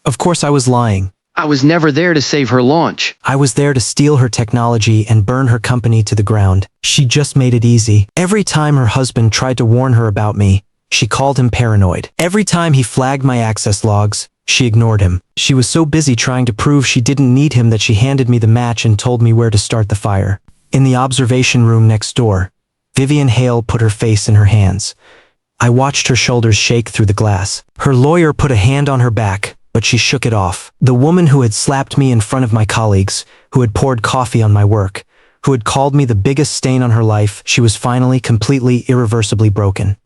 Of course I was lying. I was never there to save her launch. I was there to steal her technology and burn her company to the ground. She just made it easy. Every time her husband tried to warn her about me, she called him paranoid. Every time he flagged my access logs, she ignored him. She was so busy trying to prove she didn't need him that she handed me the match and told me where to start the fire. In the observation room next door, Vivian Hale put her face in her hands. I watched her shoulders shake through the glass. Her lawyer put a hand on her back, but she shook it off. The woman who had slapped me in front of my colleagues, who had poured coffee on my work, who had called me the biggest stain on her life, she was finally completely irreversibly broken.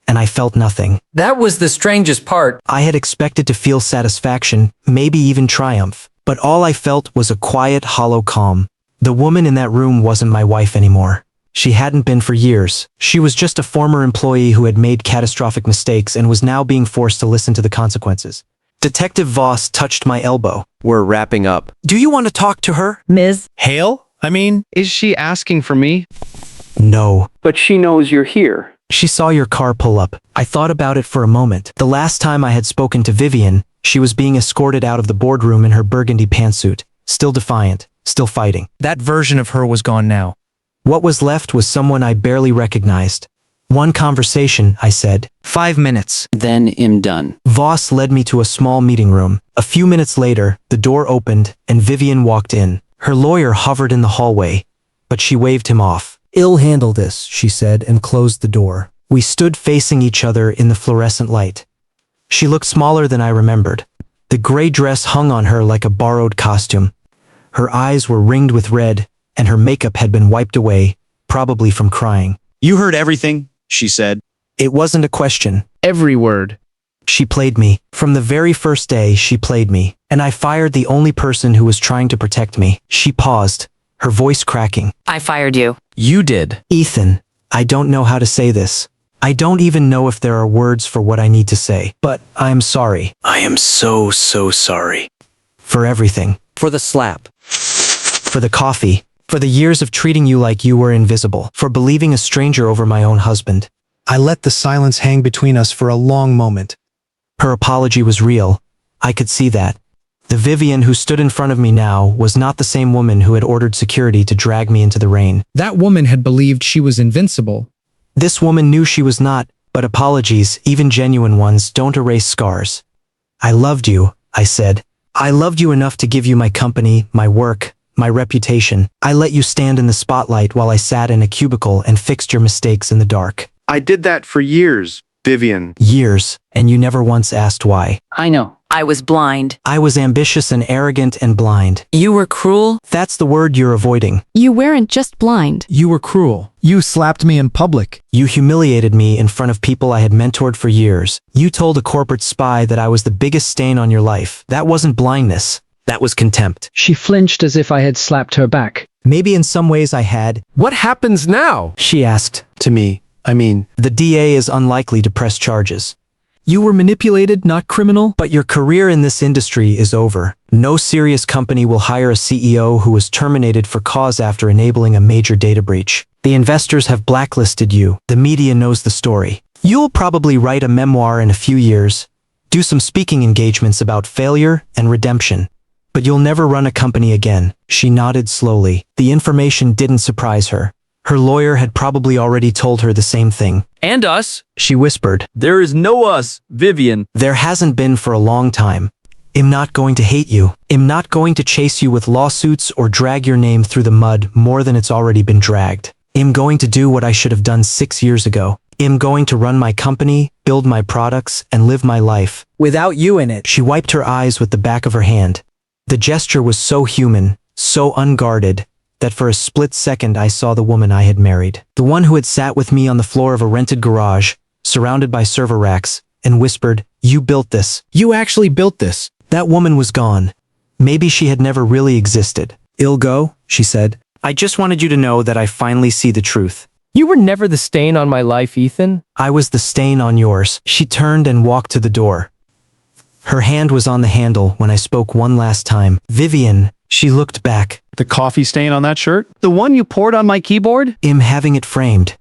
And I felt nothing. That was the strangest part. I had expected to feel satisfaction, maybe even triumph, but all I felt was a quiet, hollow calm. The woman in that room wasn't my wife anymore. She hadn't been for years. She was just a former employee who had made catastrophic mistakes and was now being forced to listen to the consequences. Detective Voss touched my elbow. We're wrapping up. Do you want to talk to her? Ms. Hale? Is she asking for me? No. But she knows you're here. She saw your car pull up. I thought about it for a moment. The last time I had spoken to Vivian, she was being escorted out of the boardroom in her burgundy pantsuit, still defiant, still fighting. That version of her was gone now. What was left was someone I barely recognized. One conversation, I said. 5 minutes. Then I'm done. Voss led me to a small meeting room. A few minutes later, the door opened and Vivian walked in. Her lawyer hovered in the hallway, but she waved him off. Ill handle this, she said, and closed the door. We stood facing each other in the fluorescent light. She looked smaller than I remembered. The gray dress hung on her like a borrowed costume. Her eyes were ringed with red, and her makeup had been wiped away, probably from crying. You heard everything, she said. It wasn't a question. Every word. She played me. From the very first day, she played me. And I fired the only person who was trying to protect me. She paused, her voice cracking. I fired you. You did. Ethan, I don't know how to say this. I don't even know if there are words for what I need to say. But I'm sorry. I am so sorry. For everything. For the slap. For the coffee. For the years of treating you like you were invisible. For believing a stranger over my own husband. I let the silence hang between us for a long moment. Her apology was real. I could see that. The Vivian who stood in front of me now was not the same woman who had ordered security to drag me into the rain. That woman had believed she was invincible. This woman knew she was not, but apologies, even genuine ones, don't erase scars. I loved you, I said. I loved you enough to give you my company, my work, my reputation. I let you stand in the spotlight while I sat in a cubicle and fixed your mistakes in the dark. I did that for years, Vivian. Years, and you never once asked why. I know. I was blind. I was ambitious and arrogant and blind. You were cruel. That's the word you're avoiding. You weren't just blind. You were cruel. You slapped me in public. You humiliated me in front of people I had mentored for years. You told a corporate spy that I was the biggest stain on your life. That wasn't blindness. That was contempt. She flinched as if I had slapped her back. Maybe in some ways I had. What happens now? She asked. To me, I mean, the DA is unlikely to press charges. You were manipulated, not criminal. But your career in this industry is over. No serious company will hire a CEO who was terminated for cause after enabling a major data breach. The investors have blacklisted you. The media knows the story. You'll probably write a memoir in a few years, do some speaking engagements about failure and redemption. But you'll never run a company again. She nodded slowly. The information didn't surprise her. Her lawyer had probably already told her the same thing. And us? She whispered. There is no us, Vivian. There hasn't been for a long time. I'm not going to hate you. I'm not going to chase you with lawsuits or drag your name through the mud more than it's already been dragged. I'm going to do what I should have done 6 years ago. I'm going to run my company, build my products, and live my life. Without you in it. She wiped her eyes with the back of her hand. The gesture was so human, so unguarded, that for a split second I saw the woman I had married. The one who had sat with me on the floor of a rented garage, surrounded by server racks, and whispered, "You built this. You actually built this." That woman was gone. Maybe she had never really existed. "Ilgo," she said, "I just wanted you to know that I finally see the truth. You were never the stain on my life, Ethan. I was the stain on yours." She turned and walked to the door. Her hand was on the handle when I spoke one last time. "Vivian," she looked back. The coffee stain on that shirt? The one you poured on my keyboard? I'm having it framed.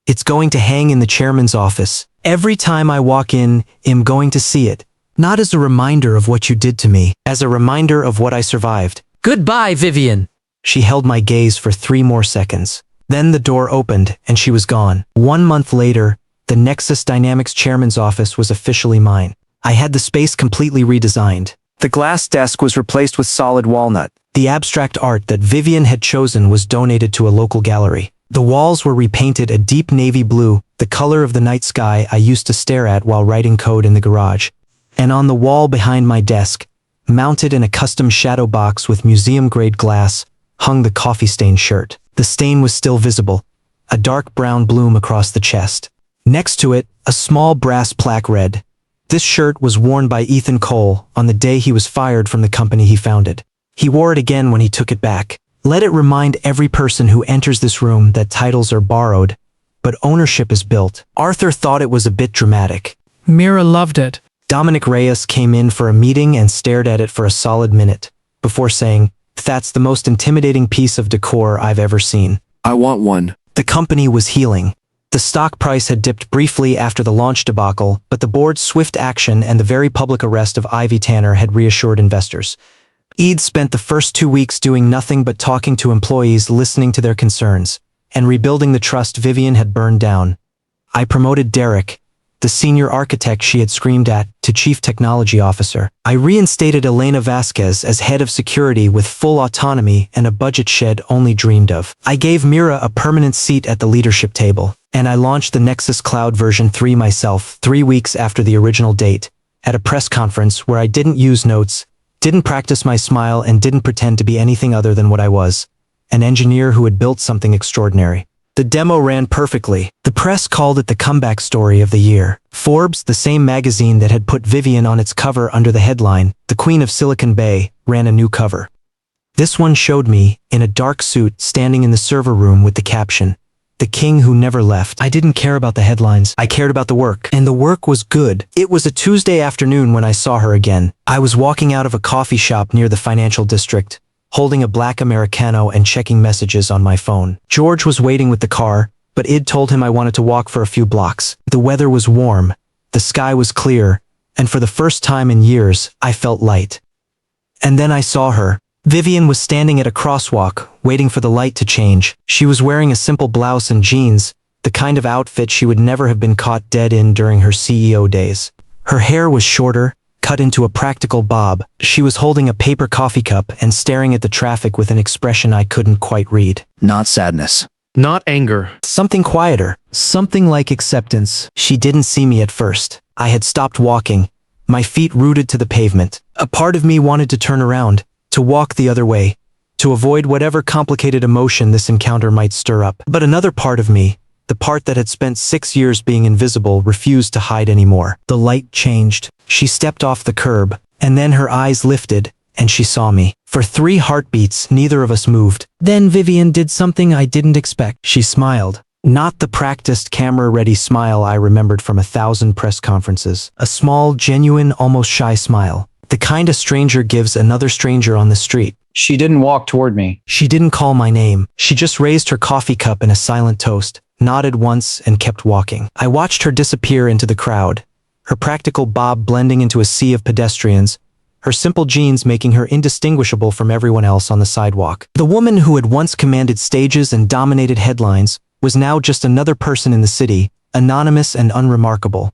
It's going to hang in the chairman's office. Every time I walk in, I'm going to see it. Not as a reminder of what you did to me, as a reminder of what I survived. Goodbye, Vivian. She held my gaze for 3 more seconds. Then the door opened and she was gone. 1 month later, the Nexus Dynamics chairman's office was officially mine. I had the space completely redesigned. The glass desk was replaced with solid walnut. The abstract art that Vivian had chosen was donated to a local gallery. The walls were repainted a deep navy blue, the color of the night sky I used to stare at while writing code in the garage. And on the wall behind my desk, mounted in a custom shadow box with museum-grade glass, hung the coffee-stained shirt. The stain was still visible, a dark brown bloom across the chest. Next to it, a small brass plaque read, "This shirt was worn by Ethan Cole on the day he was fired from the company he founded. He wore it again when he took it back. Let it remind every person who enters this room that titles are borrowed, but ownership is built." Arthur thought it was a bit dramatic. Mira loved it. Dominic Reyes came in for a meeting and stared at it for a solid minute, before saying, "That's the most intimidating piece of decor I've ever seen." I want one. The company was healing. The stock price had dipped briefly after the launch debacle, but the board's swift action and the very public arrest of Ivy Tanner had reassured investors. Eid spent the first 2 weeks doing nothing but talking to employees, listening to their concerns, and rebuilding the trust Vivian had burned down. I promoted Derek, the senior architect she had screamed at, to chief technology officer. I reinstated Elena Vasquez as head of security with full autonomy and a budget shed only dreamed of. I gave Mira a permanent seat at the leadership table, and I launched the Nexus Cloud version 3 myself 3 weeks after the original date, at a press conference where I didn't use notes, didn't practice my smile, and didn't pretend to be anything other than what I was, an engineer who had built something extraordinary. The demo ran perfectly. The press called it the comeback story of the year. Forbes, the same magazine that had put Vivian on its cover under the headline, "The Queen of Silicon Bay," ran a new cover. This one showed me, in a dark suit, standing in the server room with the caption, "The King Who Never Left." I didn't care about the headlines. I cared about the work. And the work was good. It was a Tuesday afternoon when I saw her again. I was walking out of a coffee shop near the financial district, holding a black Americano and checking messages on my phone. George was waiting with the car, but Id told him I wanted to walk for a few blocks. The weather was warm, the sky was clear, and for the first time in years, I felt light. And then I saw her. Vivian was standing at a crosswalk, waiting for the light to change. She was wearing a simple blouse and jeans, the kind of outfit she would never have been caught dead in during her CEO days. Her hair was shorter, cut into a practical bob. She was holding a paper coffee cup and staring at the traffic with an expression I couldn't quite read. Not sadness. Not anger. Something quieter. Something like acceptance. She didn't see me at first. I had stopped walking, my feet rooted to the pavement. A part of me wanted to turn around, to walk the other way, to avoid whatever complicated emotion this encounter might stir up. But another part of me, the part that had spent 6 years being invisible, refused to hide anymore. The light changed. She stepped off the curb, and then her eyes lifted, and she saw me. For 3 heartbeats, neither of us moved. Then Vivian did something I didn't expect. She smiled. Not the practiced camera-ready smile I remembered from 1,000 press conferences. A small, genuine, almost shy smile. The kind a stranger gives another stranger on the street. She didn't walk toward me. She didn't call my name. She just raised her coffee cup in a silent toast, nodded once, and kept walking. I watched her disappear into the crowd, her practical bob blending into a sea of pedestrians, her simple jeans making her indistinguishable from everyone else on the sidewalk. The woman who had once commanded stages and dominated headlines was now just another person in the city, anonymous and unremarkable.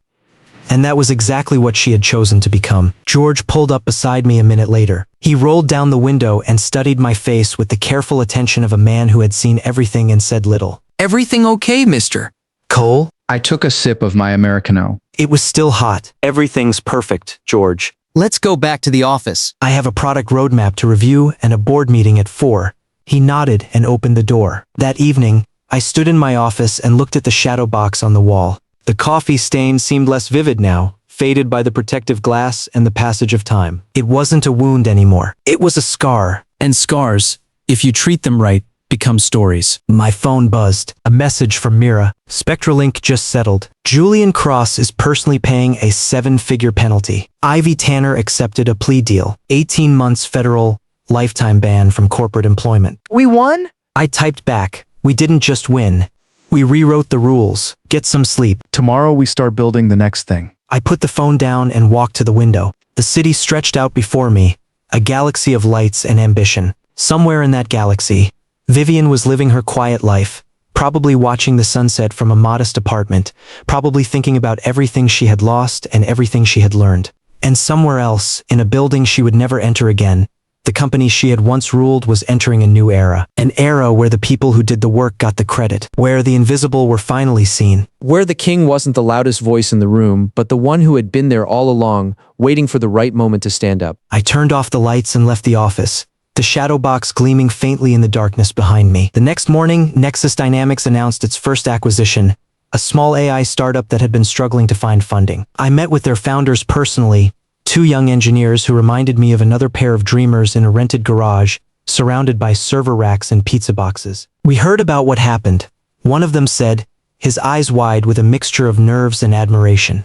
And that was exactly what she had chosen to become. George pulled up beside me a minute later. He rolled down the window and studied my face with the careful attention of a man who had seen everything and said little. Everything okay, mister? Cole? I took a sip of my Americano. It was still hot. Everything's perfect, George. Let's go back to the office. I have a product roadmap to review and a board meeting at 4. He nodded and opened the door. That evening, I stood in my office and looked at the shadow box on the wall. The coffee stain seemed less vivid now, faded by the protective glass and the passage of time. It wasn't a wound anymore. It was a scar. And scars, if you treat them right, become stories. My phone buzzed. A message from Mira. Spectralink just settled. Julian Cross is personally paying a 7-figure penalty. Ivy Tanner accepted a plea deal. 18 months federal, lifetime ban from corporate employment. We won? I typed back. We didn't just win. We rewrote the rules. Get some sleep. Tomorrow we start building the next thing. I put the phone down and walked to the window. The city stretched out before me, a galaxy of lights and ambition. Somewhere in that galaxy, Vivian was living her quiet life, probably watching the sunset from a modest apartment, probably thinking about everything she had lost and everything she had learned. And somewhere else, in a building she would never enter again, the company she had once ruled was entering a new era. An era where the people who did the work got the credit, where the invisible were finally seen. Where the king wasn't the loudest voice in the room, but the one who had been there all along, waiting for the right moment to stand up. I turned off the lights and left the office, the shadow box gleaming faintly in the darkness behind me. The next morning, Nexus Dynamics announced its first acquisition, a small AI startup that had been struggling to find funding. I met with their founders personally, 2 young engineers who reminded me of another pair of dreamers in a rented garage, surrounded by server racks and pizza boxes. We heard about what happened. One of them said, his eyes wide with a mixture of nerves and admiration.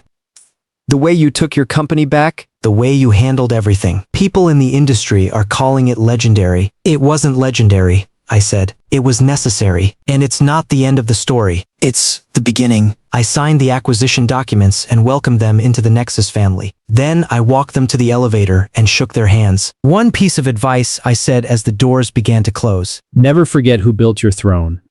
The way you took your company back? The way you handled everything. People in the industry are calling it legendary. It wasn't legendary, I said. It was necessary. And it's not the end of the story. It's the beginning. I signed the acquisition documents and welcomed them into the Nexus family. Then I walked them to the elevator and shook their hands. One piece of advice, I said as the doors began to close. Never forget who built your throne.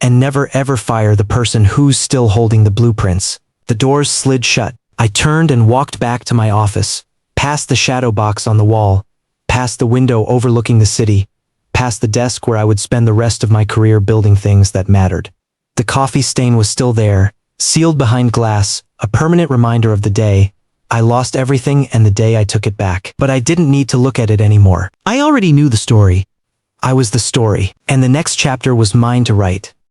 And never ever fire the person who's still holding the blueprints. The doors slid shut. I turned and walked back to my office, past the shadow box on the wall, past the window overlooking the city, past the desk where I would spend the rest of my career building things that mattered. The coffee stain was still there, sealed behind glass, a permanent reminder of the day I lost everything and the day I took it back. But I didn't need to look at it anymore. I already knew the story. I was the story, and the next chapter was mine to write.